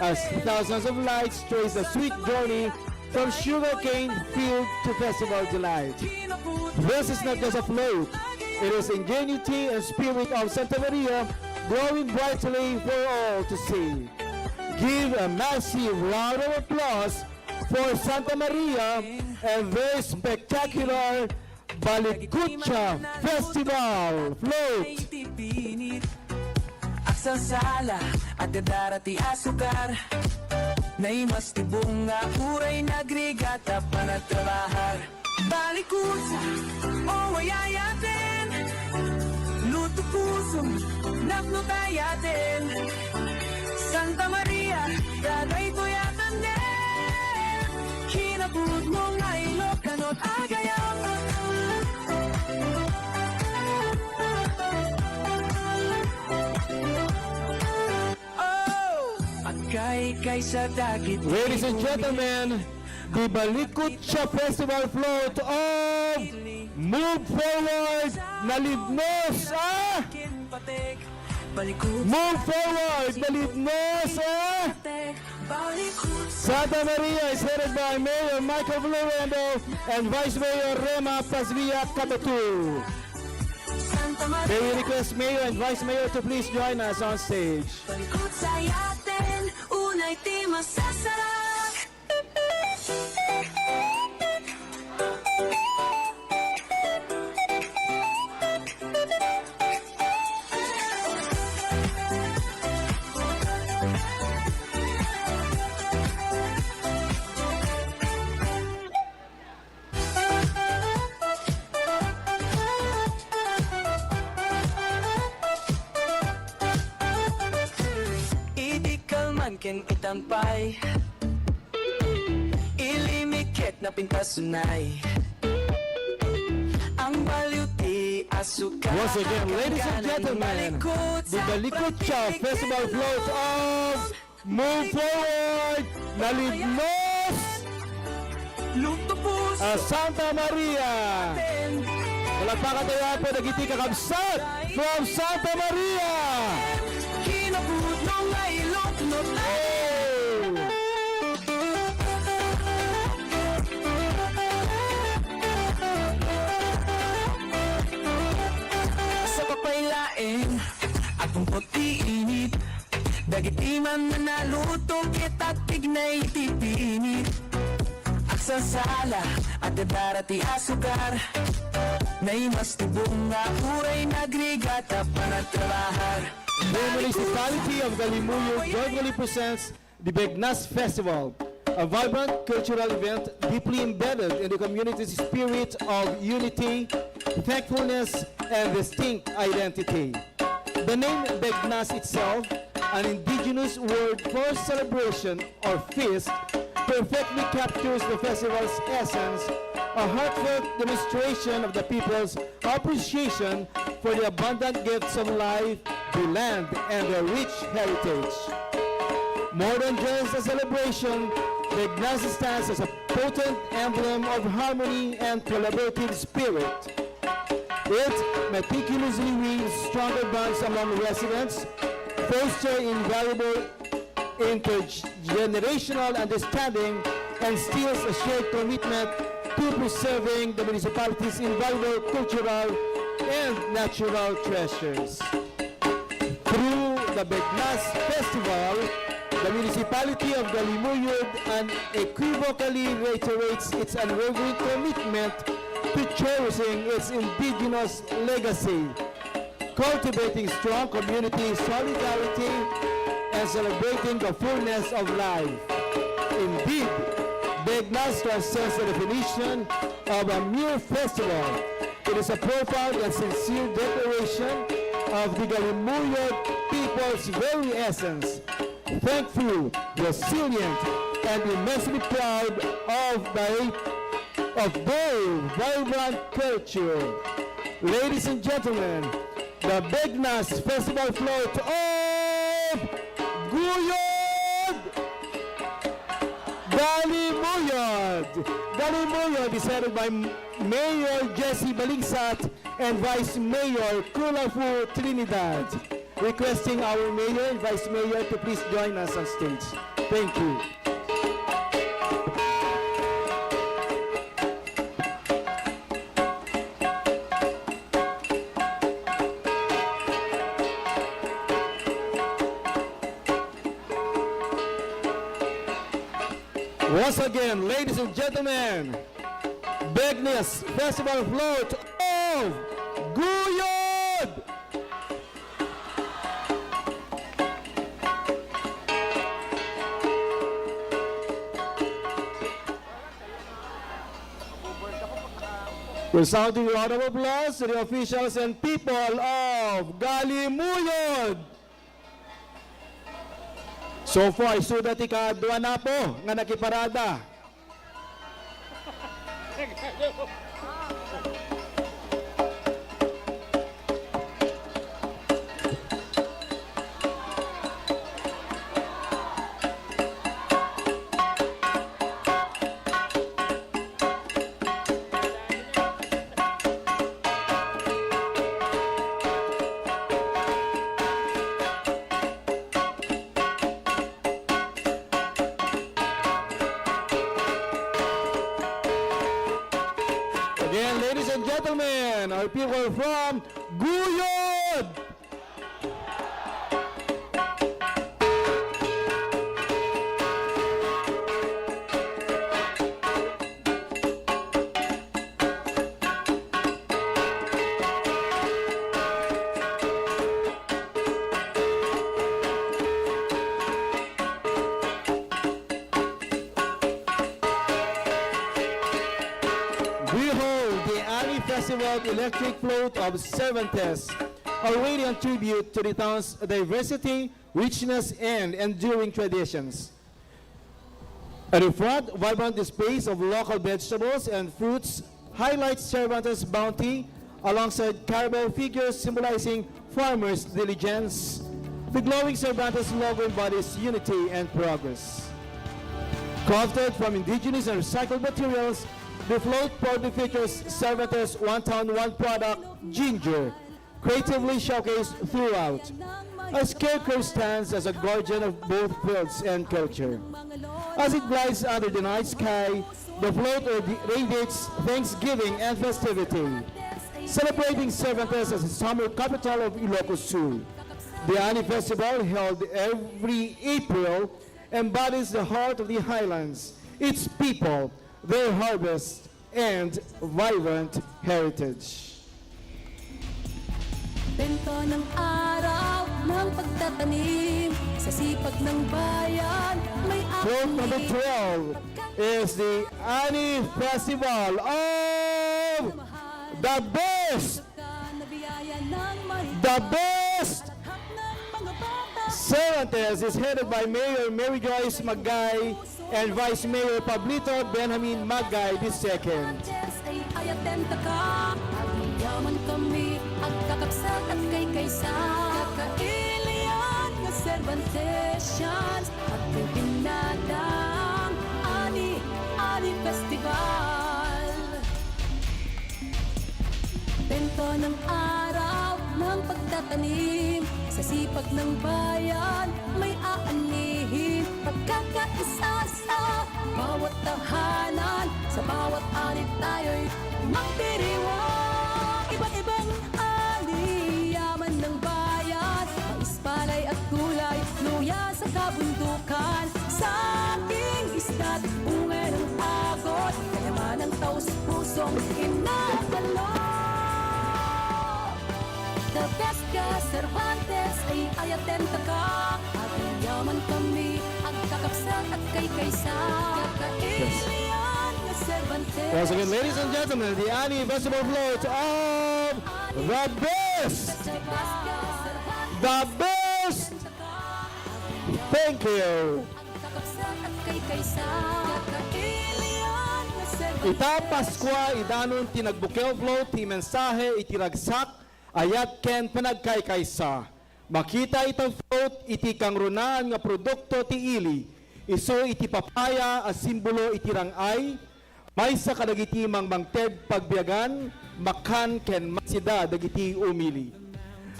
as thousands of lights trace a sweet journey from sugarcane field to festival delight. This is not just a float, it is ingenuity and spirit of Santa Maria glowing brightly for all to see. Give a massive round of applause for Santa Maria and their spectacular Balikutsa Festival Float. Aksasala at darati asukar Naimas tibunga uray nagrigata panatrabajar Balikutsa o wayayatin Luto puso napnotayatin Santa Maria dagay tuyatan din Kinabut mo nga Ilocano't agayam Kay sa dagit. Ladies and gentlemen, the Balikutsa Festival Float of Move Forward, Nalibnos, Move Forward, Nalibnos, Santa Maria is headed by Mayor Michael Florendo and Vice Mayor Rema Pasvia Cabatu. May we request Mayor and Vice Mayor to please join us on stage. Unay di masasarap. Ken itampay Ilimikit na pintasunay Ang baluti asukal Once again, ladies and gentlemen, the Balikutsa Festival Float of Move Forward, Nalibnos, Luto puso Santa Maria. Palagpakan tayo po nagiti kakabsat from Santa Maria. Kinabut ng Ilocano Sa papailain Atong puti init Dagitiman na nalutong Kita tignay tipinit Aksasala at darati asukar Naimas tibunga uray nagrigata panatrabajar The municipality of Galimuyo joyfully presents the Begnas Festival, a vibrant cultural event deeply embedded in the community's spirit of unity, thankfulness, and distinct identity. The name Begnas itself, an indigenous word for celebration or feast, perfectly captures the festival's essence, a heartfelt demonstration of the people's appreciation for the abundant gifts of life, the land, and their rich heritage. More than just a celebration, the Ignace stands as a potent emblem of harmony and collaborative spirit. It meticulously weaves stronger bonds among residents, foster invaluable intergenerational understanding, and instills a shared commitment to preserving the municipality's invaluable cultural and natural treasures. Through the Begnas Festival, The municipality of Galimuyod unequivocally reiterates its unwavering commitment to cherishing its indigenous legacy, cultivating strong community solidarity, and celebrating the fullness of life. Indeed, Begnas transcends the definition of a mere festival. It is a profound and sincere declaration of the Galimuyod people's very essence, thankful, resilient, and immensely proud of their vibrant culture. Ladies and gentlemen, the Begnas Festival Float of Guyod! Galimuyod! Galimuyod is headed by Mayor Jesse Balingsat and Vice Mayor Kulafu Trinidad. Requesting our Mayor and Vice Mayor to please join us on stage. Thank you. Once again, ladies and gentlemen, Begnas Festival Float of Guyod! Resounding round of applause to the officials and people of Galimuyod! So far, sudah ika-2 na po nga nakiparada. Again, ladies and gentlemen, our people from Guyod! Behold the AWIS Festival Electric Float of Cervantes, a radiant tribute to the town's diversity, richness, and enduring traditions. At the front, vibrant displays of local vegetables and fruits highlight Cervantes' bounty alongside caramel figures symbolizing farmers' diligence. The glowing Cervantes logo embodies unity and progress. Crafted from indigenous and recycled materials, the float proudly features Cervantes' one town, one product, ginger, creatively showcased throughout. A scarecrow stands as a guardian of both fields and culture. As it glides under the night sky, the float radiates thanksgiving and festivity, celebrating Cervantes as the summer capital of Ilocos Sur. The AWIS Festival, held every April, embodies the heart of the highlands, its people, their harvest, and vibrant heritage. Bento ng araw ng pagtatanim sa sipag ng bayan may Float number 12 is the AWIS Festival of the Best! The Best! Cervantes is headed by Mayor Mary Joyce Magay and Vice Mayor Pablito Benjamin Magay II. ay ayatenta ka at yaman kami at kakapsat at kay kaysa kakailian nga Cervantesians at kay pinadang Ani Festival. Bento ng araw ng pagtatanim sa sipag ng bayan may aanihin pagkakaisa sa bawat tahanan sa bawat anit tayo'y magdiriwang iba't-ibang ani yaman ng bayan mais, palay at gulay luya sa kabundukan ka, Cervantes ay ayatenta ka. At yaman kami, agkakapsat at kay kaysa. Kakailian na Cervantes. Once again, ladies and gentlemen, the ANI Festival float of the best! The best! Thank you! Ita Paskwa, idanon tinagbukel float, ti mensahe itiragsak, ayat ken panagkaykaysa. Makita itang float, iti kangrunan nga produkto ti ili. Iso iti papaya, as simbolo itirangay, may sa kadagiti mangted pagbiyagan, makan ken masida dagiti umili.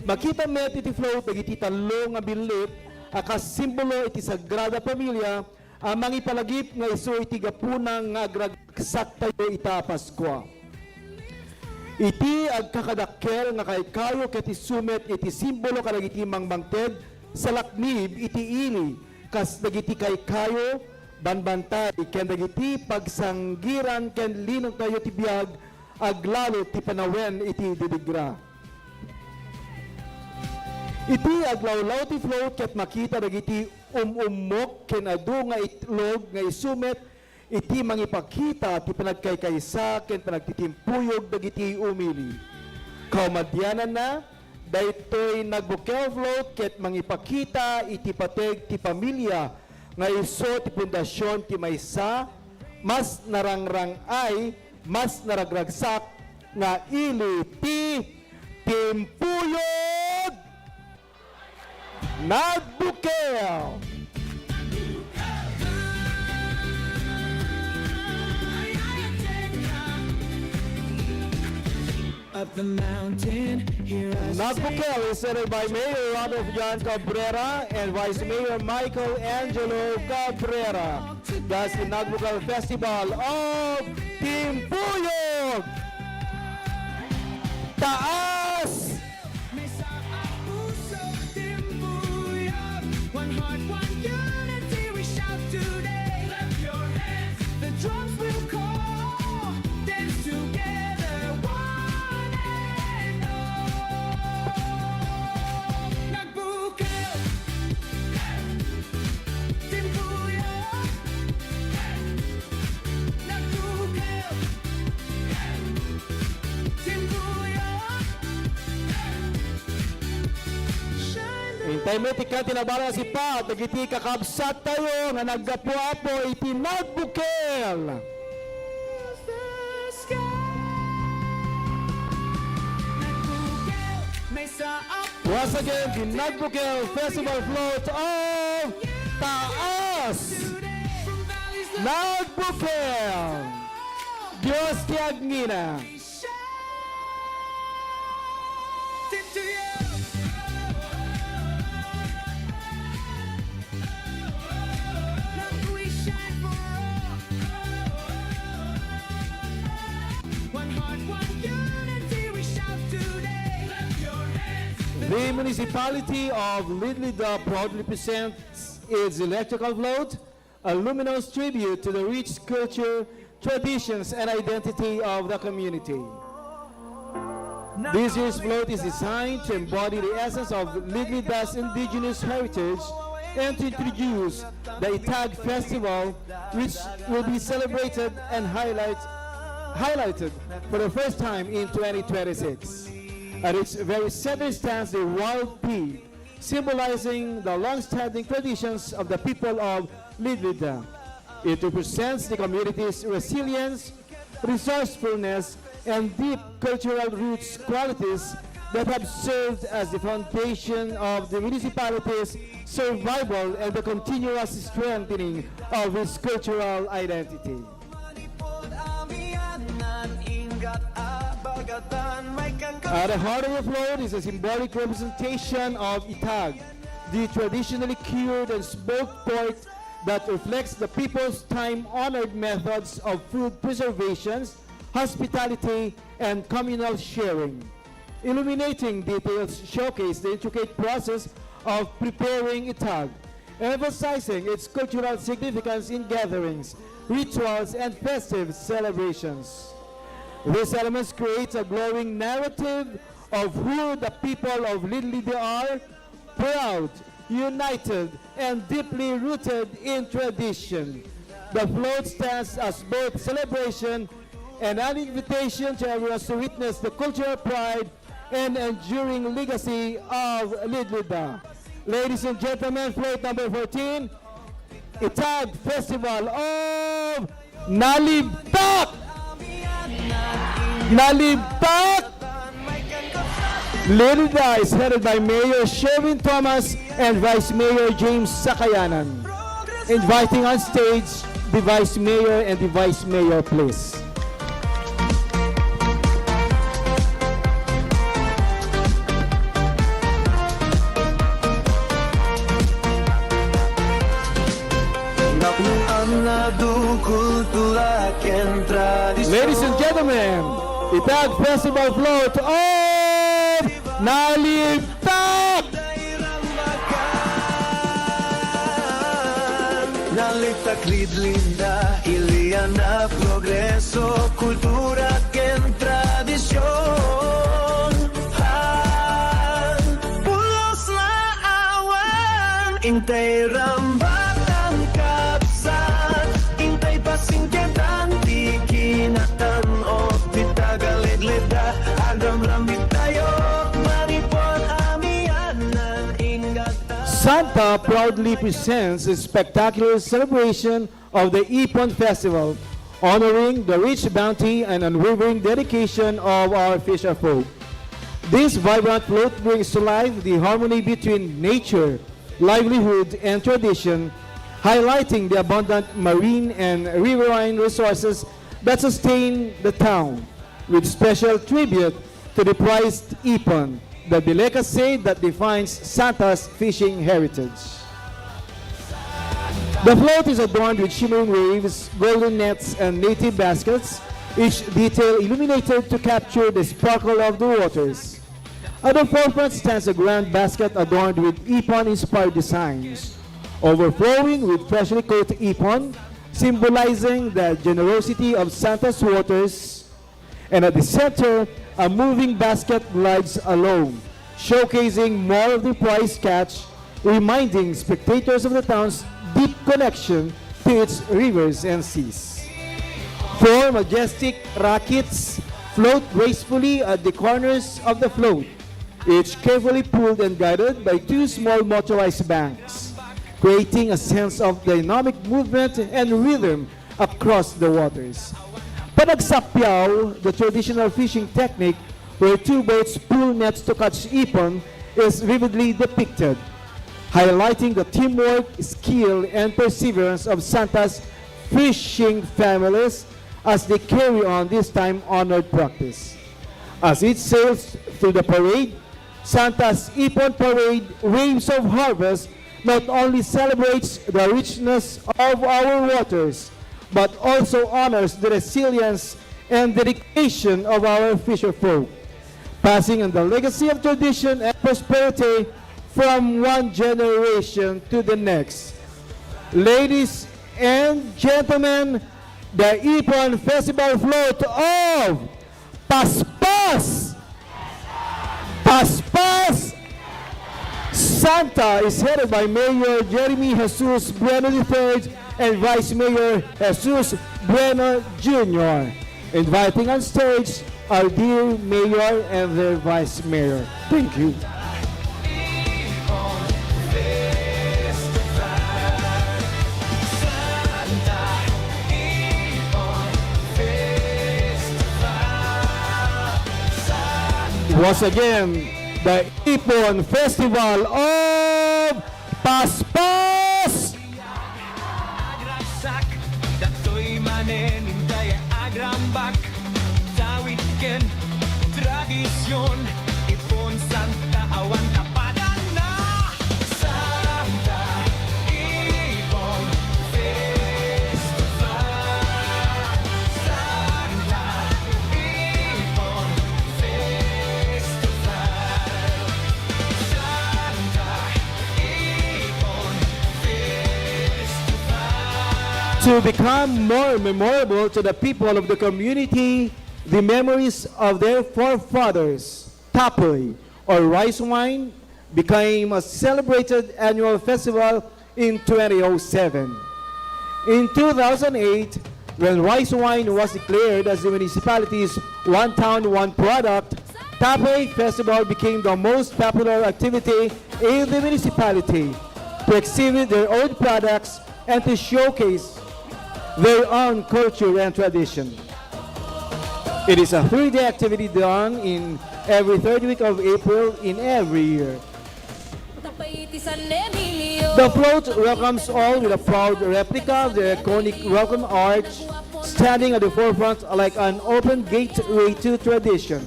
Makita met iti float, dagiti talo nga bilit, akas simbolo iti Sagrada Pamilya, amang ipalagip nga iso iti gapunang nga agragsak tayo ita Paskwa. Iti agkakadakkel nga kay kayo ket isumet iti simbolo kadagiti mangted sa laknib iti ili kas dagiti kay kayo banbantay ken dagiti pagsanggiran ken linong tayo ti biag aglalo ti panawen iti didigra. Iti aglawlaw ti float ket makita dagiti umumok ken adu nga itlog nga isumet iti mangipakita ti panagkaykaysa ken panagtitimpuyog dagiti umili. Kaumadyanan na daytoy nagbukel float ket mangipakita iti pateg ti pamilya nga iso ti pundasyon ti maysa mas narangrang ay mas naragragsak nga ili ti timpuyog nagbukel. Up the mountain, here I Nagbukel is headed by Mayor Rodolph John Cabrera and Vice Mayor Michael Angelo Cabrera. That's the Nagbukel Festival of Timpuyog! Taas! Mesa ang puso, timbuyog. One heart, one unity, we shout today. Clap your hands, the drums will call. Dance together, one and all. Nagbukel, timbuyog. Nagbukel, timbuyog. Hintay mo tika tinabara si Pat, nagiti kakabsat tayo nga naggapo-apo iti Nagbukel. Once again, the Nagbukel Festival float of Taas! Nagbukel! Diyos ti Agnina! The municipality of Lidlida proudly presents its electrical float, a luminous tribute to the rich culture, traditions, and identity of the community. This year's float is designed to embody the essence of Lidlida's indigenous heritage and to introduce the Itag Festival, which will be celebrated and highlighted for the first time in 2026. At its very center stands the wild pea, symbolizing the long-standing traditions of the people of Lidlida. It represents the community's resilience, resourcefulness, and deep cultural roots qualities that have served as the foundation of the municipality's survival and the continuous strengthening of its cultural identity. At the heart of the float is a symbolic representation of Itag, the traditionally cured and smoked pork that reflects the people's time-honored methods of food preservation, hospitality, and communal sharing. Illuminating details showcase the intricate process of preparing Itag, emphasizing its cultural significance in gatherings, rituals, and festive celebrations. These elements create a glowing narrative of who the people of Lidlide are, proud, united, and deeply rooted in tradition. The float stands as both celebration and an invitation to everyone to witness the cultural pride and enduring legacy of Lidlida. Ladies and gentlemen, float number 14, Itag Festival of Nalibtak! Nalibtak! Lidlida is headed by Mayor Sherwin Thomas and Vice Mayor James Sakayanan. Inviting on stage the Vice Mayor and the Vice Mayor, please. Ladies and gentlemen, Itag Festival Float of Nalibtak! Nalibtak Lidlinda, Iliana, progreso, kultura, ken tradisyon. Pulos na awan, intay rambat ang kapsan, intay pasingketan, di kinatan o di tagalidlida, agam rambit tayo, manipon amianan, ingatan. Santa proudly presents a spectacular celebration of the Ipon Festival, honoring the rich bounty and unwavering dedication of our fisher folk. This vibrant float brings to life the harmony between nature, livelihood, and tradition, highlighting the abundant marine and riverine resources that sustain the town, with special tribute to the prized Ipon, the delicacy that defines Santa's fishing heritage. The float is adorned with shimmering waves, golden nets, and native baskets, each detail illuminated to capture the sparkle of the waters. At the forefront stands a grand basket adorned with Ipon-inspired designs, overflowing with freshly caught Ipon, symbolizing the generosity of Santa's waters. And at the center, a moving basket glides alone, showcasing more of the prize catch, reminding spectators of the town's deep connection to its rivers and seas. Four majestic rockets float gracefully at the corners of the float, each carefully pulled and guided by two small motorized banks, creating a sense of dynamic movement and rhythm across the waters. Panagsapyaw, the traditional fishing technique where two boats pull nets to catch ipon, is vividly depicted, highlighting the teamwork, skill, and perseverance of Santa's fishing families as they carry on this time-honored practice. As it sails through the parade, Santa's Ipon Parade Waves of Harvest not only celebrates the richness of our waters, but also honors the resilience and dedication of our fisher folk, passing on the legacy of tradition and prosperity from one generation to the next. Ladies and gentlemen, the Ipon Festival Float of Paspas! Paspas! Santa is headed by Mayor Jeremy Jesus Bueno III and Vice Mayor Jesus Bueno Jr. Inviting on stage our dear Mayor and their Vice Mayor. Thank you. Once again, the Ipon Festival of Paspas! Agragsak, dato'y maneninday agrambak, tawid ken, tradisyon, Ipon Santa awan tapadan na. Santa, Ipon Festival. Santa, Ipon Festival. Santa, Ipon Festival. To become more memorable to the people of the community, the memories of their forefathers, Tapoy, or rice wine, became a celebrated annual festival in 2007. In 2008, when rice wine was declared as the municipality's one town, one product, Tapoy Festival became the most popular activity in the municipality to exhibit their own products and to showcase their own culture and tradition. It is a 3-day activity done in every third week of April in every year. The float welcomes all with a proud replica of the iconic welcome arch, standing at the forefront like an open gateway to tradition.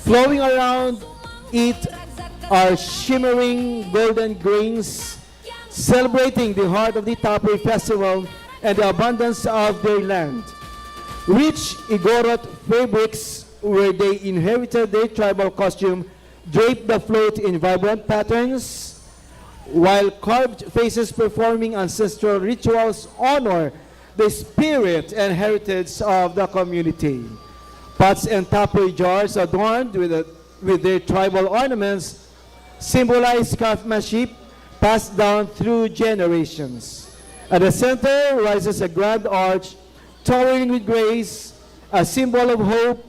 Flowing around it are shimmering golden grains, celebrating the heart of the Tapoy Festival and the abundance of their land. Rich Igorot fabrics, where they inherited their tribal costume, drape the float in vibrant patterns, while carved faces performing ancestral rituals honor the spirit and heritage of the community. Pots and Tapoy jars adorned with their tribal ornaments symbolize craftsmanship passed down through generations. At the center rises a grand arch towering with grace, a symbol of hope,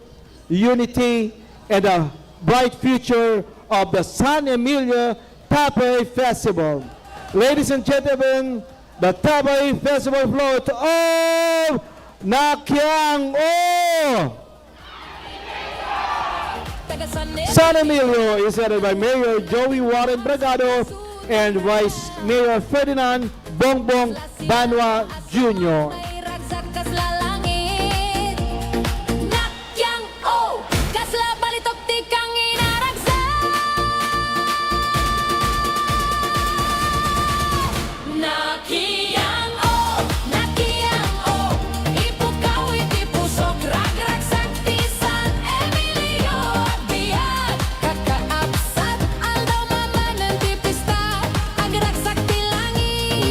unity, and a bright future of the San Emilio Tapoy Festival. Ladies and gentlemen, the Tapoy Festival float of Nakiang-o! San Emilio is headed by Mayor Joey Warren Bragado and Vice Mayor Ferdinand Bongbong Banwa Jr.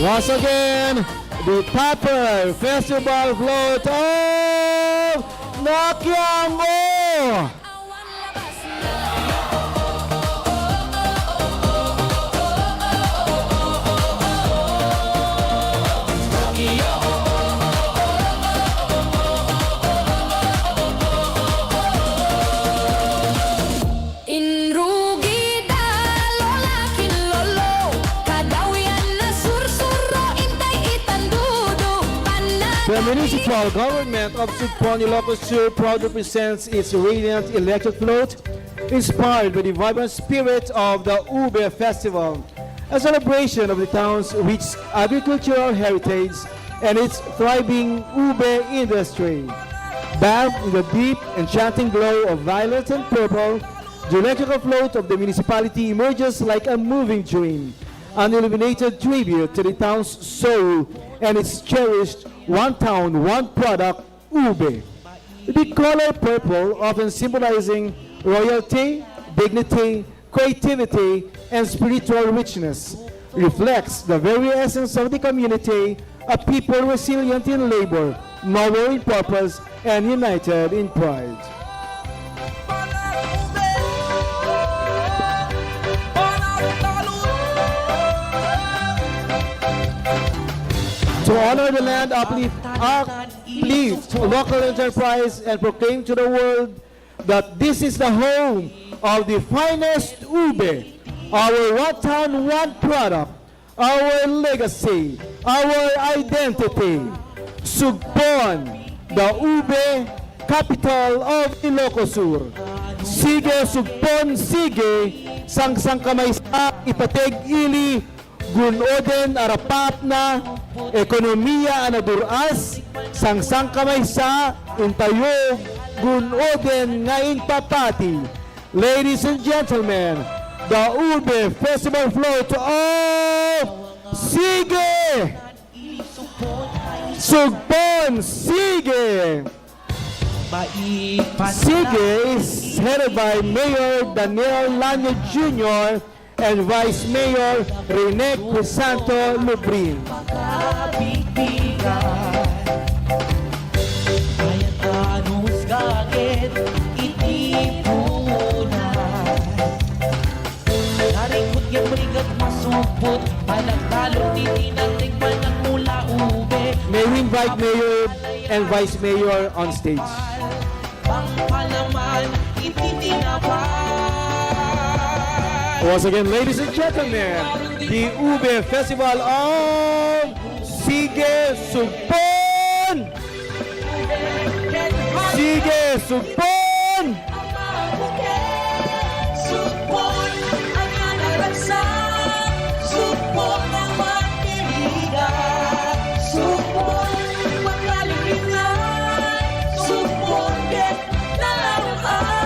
Once again, the Tapoy Festival float of Nakiang-o! The municipal government of Sugpon, Ilocos Sur proudly presents its radiant electric float, inspired by the vibrant spirit of the Ube Festival, a celebration of the town's rich agricultural heritage and its thriving Ube industry. Bathed in the deep, enchanting glow of violet and purple, the electrical float of the municipality emerges like a moving dream, an illuminated tribute to the town's soul and its cherished one town, one product, Ube. The color purple, often symbolizing royalty, dignity, creativity, and spiritual richness, reflects the very essence of the community, a people resilient in labor, noble in purpose, and united in pride. To honor the land, uplift local enterprise, and proclaim to the world that this is the home of the finest Ube, our one town, one product, our legacy, our identity. Sugpon, the Ube capital of Ilocos Sur. Sige, Sugpon, sige, sang kamay sa ipateg ili, gunoden arapap na, ekonomiya anaduras, sang kamay sa intayog, gunoden ngayon papati. Ladies and gentlemen, the Ube Festival float of Sige! Sugpon, sige! Sige is headed by Mayor Daniel Lanyo Jr. and Vice Mayor Rene Crisanto Lubrin. Aya't anong skagit, itipunan. kaput Panagbalong titinatigman ng mula ube May we invite Mayor and Vice Mayor on stage. Pangpalaman itinapay Once again, ladies and gentlemen, the Ube Festival of Sige Sugbon! Sige Sugbon! Supon ang nanaragsak Supon ang matirigan Supon magkalingan Supon get nalangay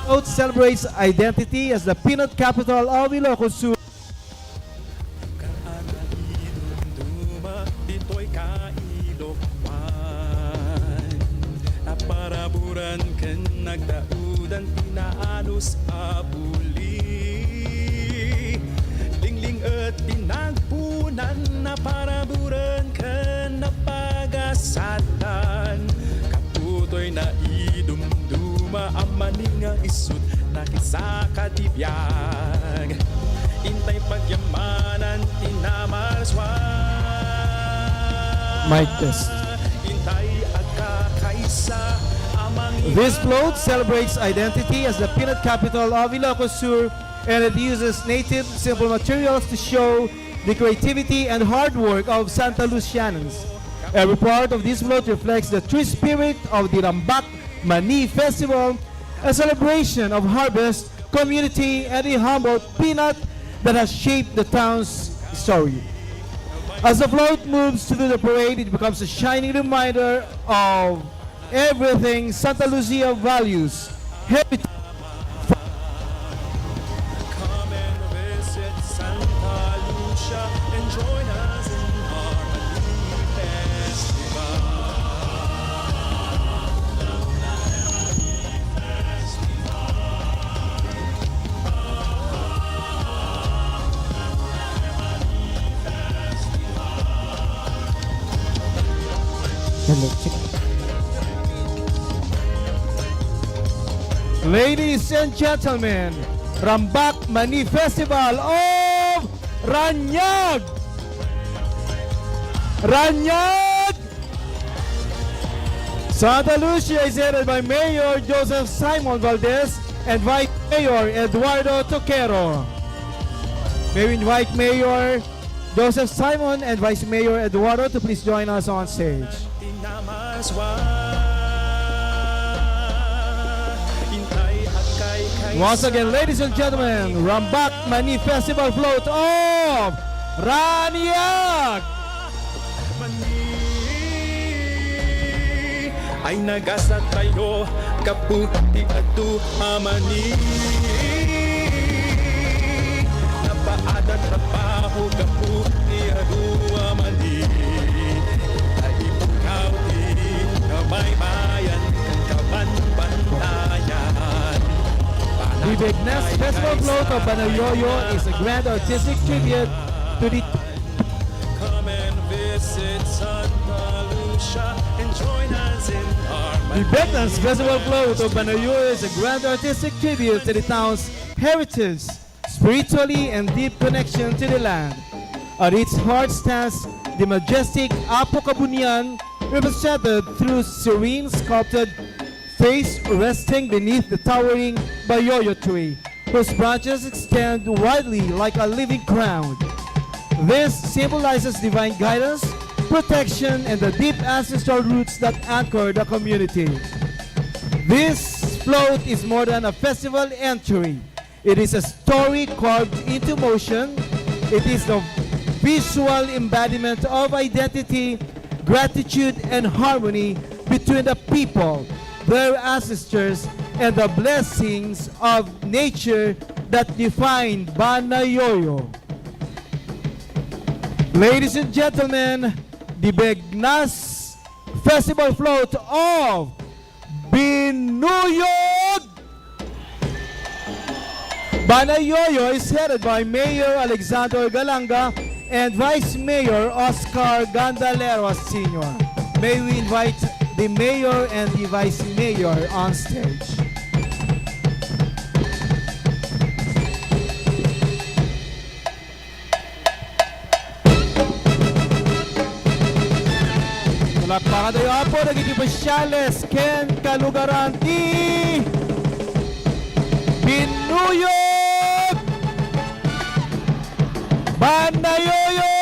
Float celebrates identity as the peanut capital of Ilocos Sur. Dito'y kailokwan Naparaburan kan nagdaudan Pinaanos abuli Lingling at pinagpunan Naparaburan kan napagasatan Kaputo'y naidumduma Ang maninga isut na kisakatibiyag Intay pagyamanan tinamarswan Mic test. Intay agkakaisa amang This float celebrates identity as the peanut capital of Ilocos Sur, and it uses native, simple materials to show the creativity and hard work of Santa Lucianans. Every part of this float reflects the true spirit of the Rambak Mani Festival, a celebration of harvest, community, and the humble peanut that has shaped the town's story. As the float moves through the parade, it becomes a shining reminder of everything Santa Lucia values. Heritage. Come and visit Santa Lucia and join us in our Mani Festival. Ladies and gentlemen, Rambak Mani Festival of Ranyag! Ranyag! Santa Lucia is headed by Mayor Joseph Simon Valdez and Vice Mayor Eduardo Toquero. May we invite Mayor Joseph Simon and Vice Mayor Eduardo to please join us on stage. Once again, ladies and gentlemen, Rambak Mani Festival float of Ranyag! Ay nagasat tayo kaputi atu amani Napaadat trabaho kaputi adu amani Ay float of Banayoyo is a grand artistic tribute to the Come and visit Santa Lucia and join us in The harmony. Betlands Festival Float of Banayoyo is a grand artistic tribute to the town's heritage, spiritually and deep connection to the land. At its heart stands the majestic Apo Kabunyan, represented through serene sculpted face resting beneath the towering Bayoyo tree, whose branches extend widely like a living crown. This symbolizes divine guidance, protection, and the deep ancestral roots that anchor the community. This float is more than a festival entry. It is a story carved into motion. It is the visual embodiment of identity, gratitude, and harmony between the people, their ancestors, and the blessings of nature that define Banayoyo. Ladies and gentlemen, the Begnas Festival Float of Binuyog Banayoyo is headed by Mayor Alexander Galanga and Vice Mayor Oscar Gandalero Sr. May we invite the Mayor and the Vice Mayor on stage. Palakpakan tayo po, naging pasyales, Ken Kalugaranti, Binuyog, Banayoyo.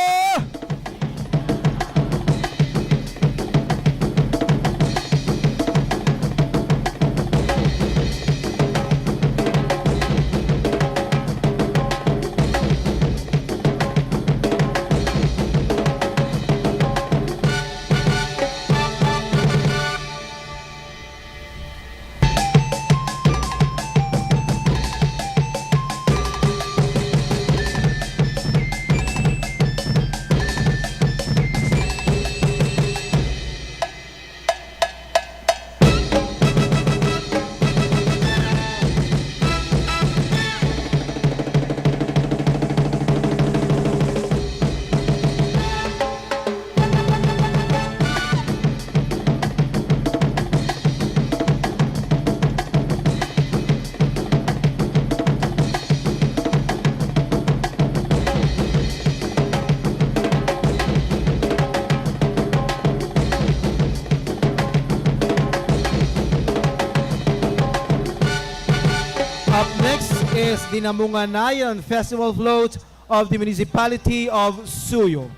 Up next is the Namunganayan Festival Float of the Municipality of Suyo.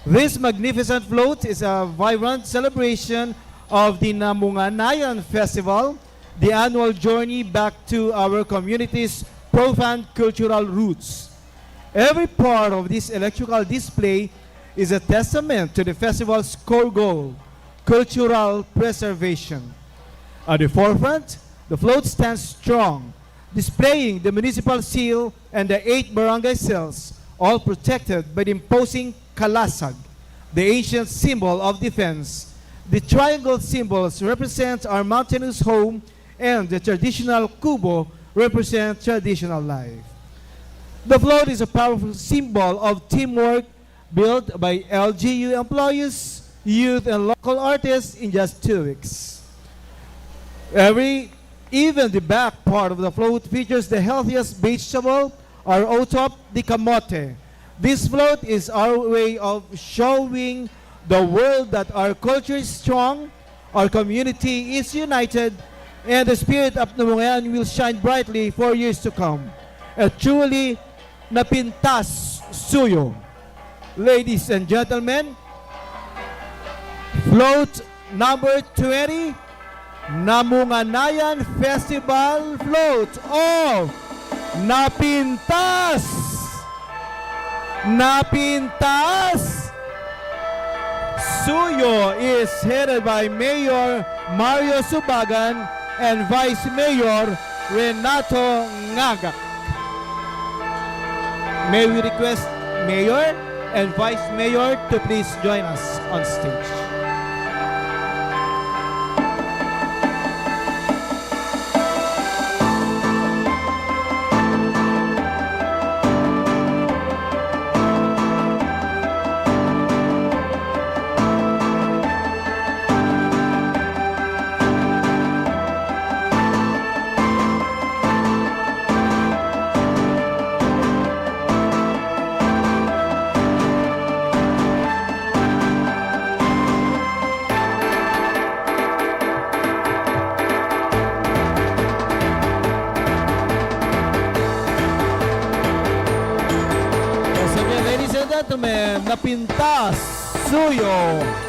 This magnificent float is a vibrant celebration of the Namunganayan Festival, the annual journey back to our community's profound cultural roots. Every part of this electrical display is a testament to the festival's core goal, cultural preservation. At the forefront, the float stands strong, displaying the municipal seal and the 8 barangay cells, all protected by the imposing kalasag, the ancient symbol of defense. The triangle symbols represent our mountainous home, and the traditional kubo represent traditional life. The float is a powerful symbol of teamwork built by LGU employees, youth, and local artists in just 2 weeks. Even the back part of the float features the healthiest vegetable, our otop, the kamote. This float is our way of showing the world that our culture is strong, our community is united, and the spirit of Namungayan will shine brightly for years to come. A truly napintas suyo. Ladies and gentlemen, float number 20, Namunganayan Festival Float of Napintas! Napintas! Suyo is headed by Mayor Mario Subagan and Vice Mayor Renato Ngagak. May we request Mayor and Vice Mayor to please join us on stage. and gentlemen, Napintas Suyo.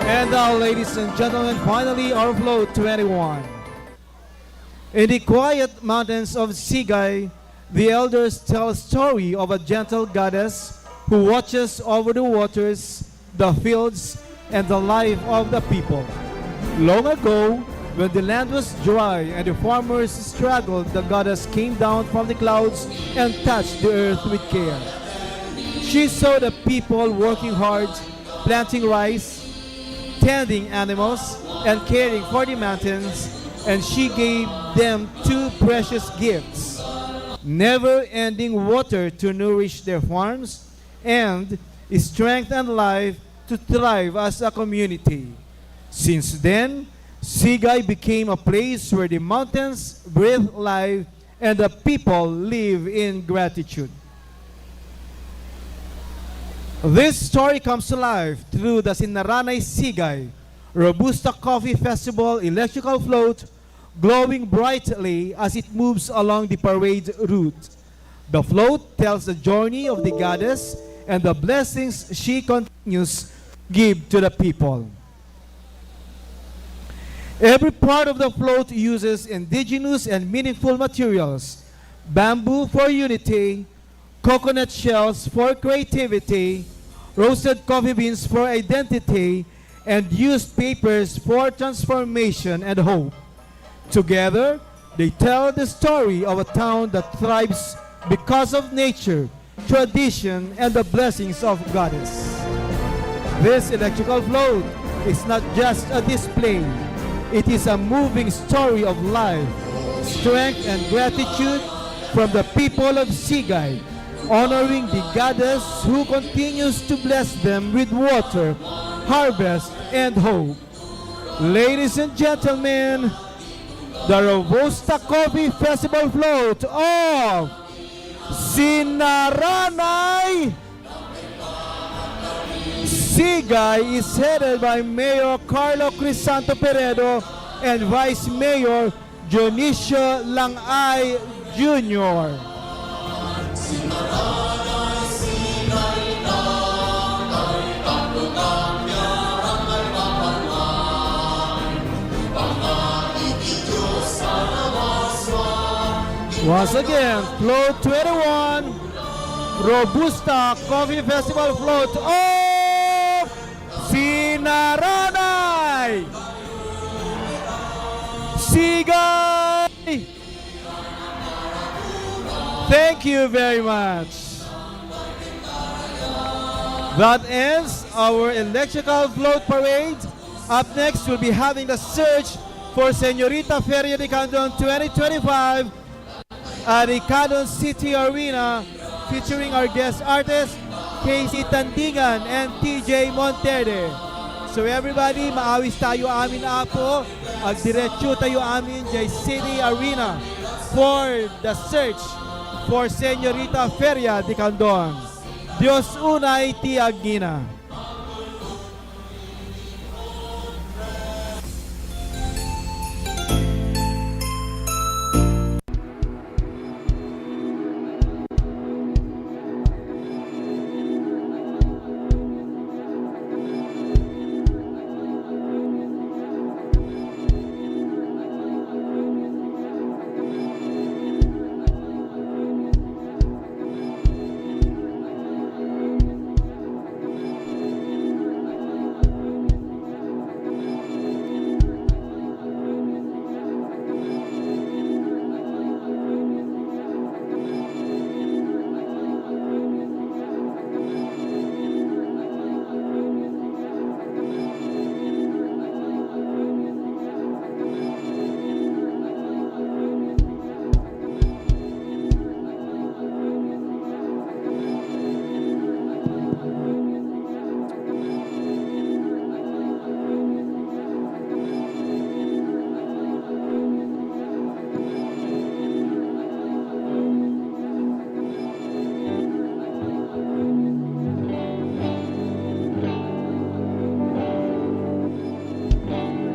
And now, ladies and gentlemen, finally our float 21. In the quiet mountains of Sigay, the elders tell a story of a gentle goddess who watches over the waters, the fields, and the life of the people. Long ago, when the land was dry and the farmers struggled, the goddess came down from the clouds and touched the earth with care. She saw the people working hard, planting rice, tending animals, and caring for the mountains, and she gave them two precious gifts: never-ending water to nourish their farms, and strength and life to thrive as a community. Since then, Sigay became a place where the mountains breathe life and the people live in gratitude. This story comes to life through the Sinaranay Sigay, Robusta Coffee Festival electrical float, glowing brightly as it moves along the parade route. The float tells the journey of the goddess and the blessings she continues to give to the people. Every part of the float uses indigenous and meaningful materials: bamboo for unity, coconut shells for creativity, roasted coffee beans for identity, and used papers for transformation and hope. Together, they tell the story of a town that thrives because of nature, tradition, and the blessings of Goddess. This electrical float is not just a display. It is a moving story of life, strength, and gratitude from the people of Sigay, honoring the goddess who continues to bless them with water, harvest, and hope. Ladies and gentlemen, the Robusta Coffee Festival float of Sinaranay Sigay is headed by Mayor Carlo Crisanto Peredo and Vice Mayor Dionisio Langay Jr. Once again, float 21, Robusta Coffee Festival float of Sinaranay Sigay. Thank you very much. That ends our electrical float parade. Up next, we'll be having the search for Señorita Feria de Candon 2025 at the Candon City Arena, featuring our guest artists Casey Tandingan and TJ Monterde. So everybody, maawis tayo amin apo, agdiretso tayo amin jay City Arena for the search for Señorita Feria de Candon. Dios unay tiagina.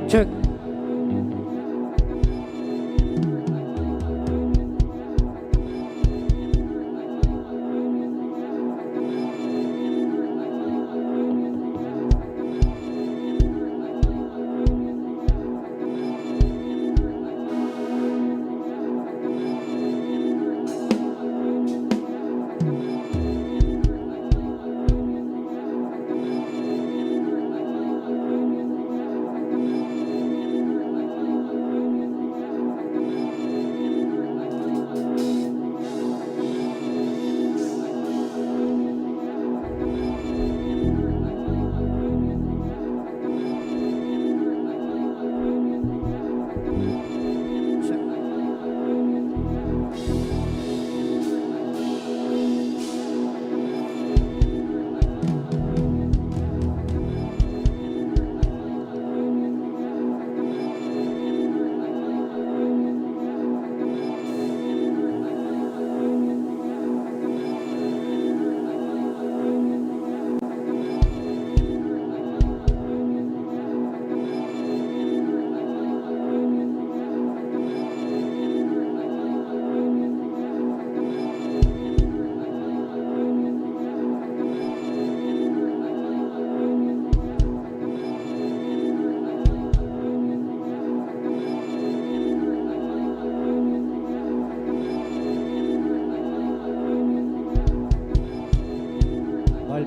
Check.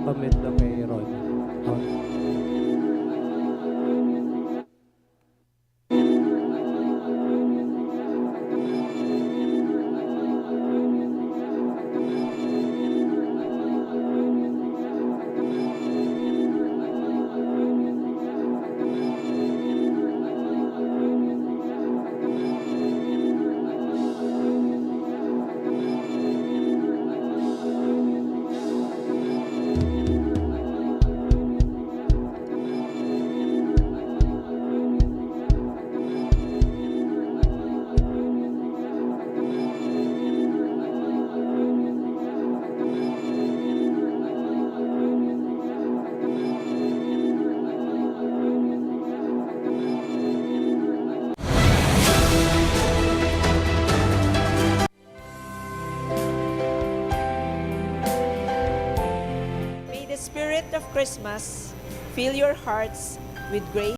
Pamit na kay Ron. May the spirit of Christmas fill your hearts with grace.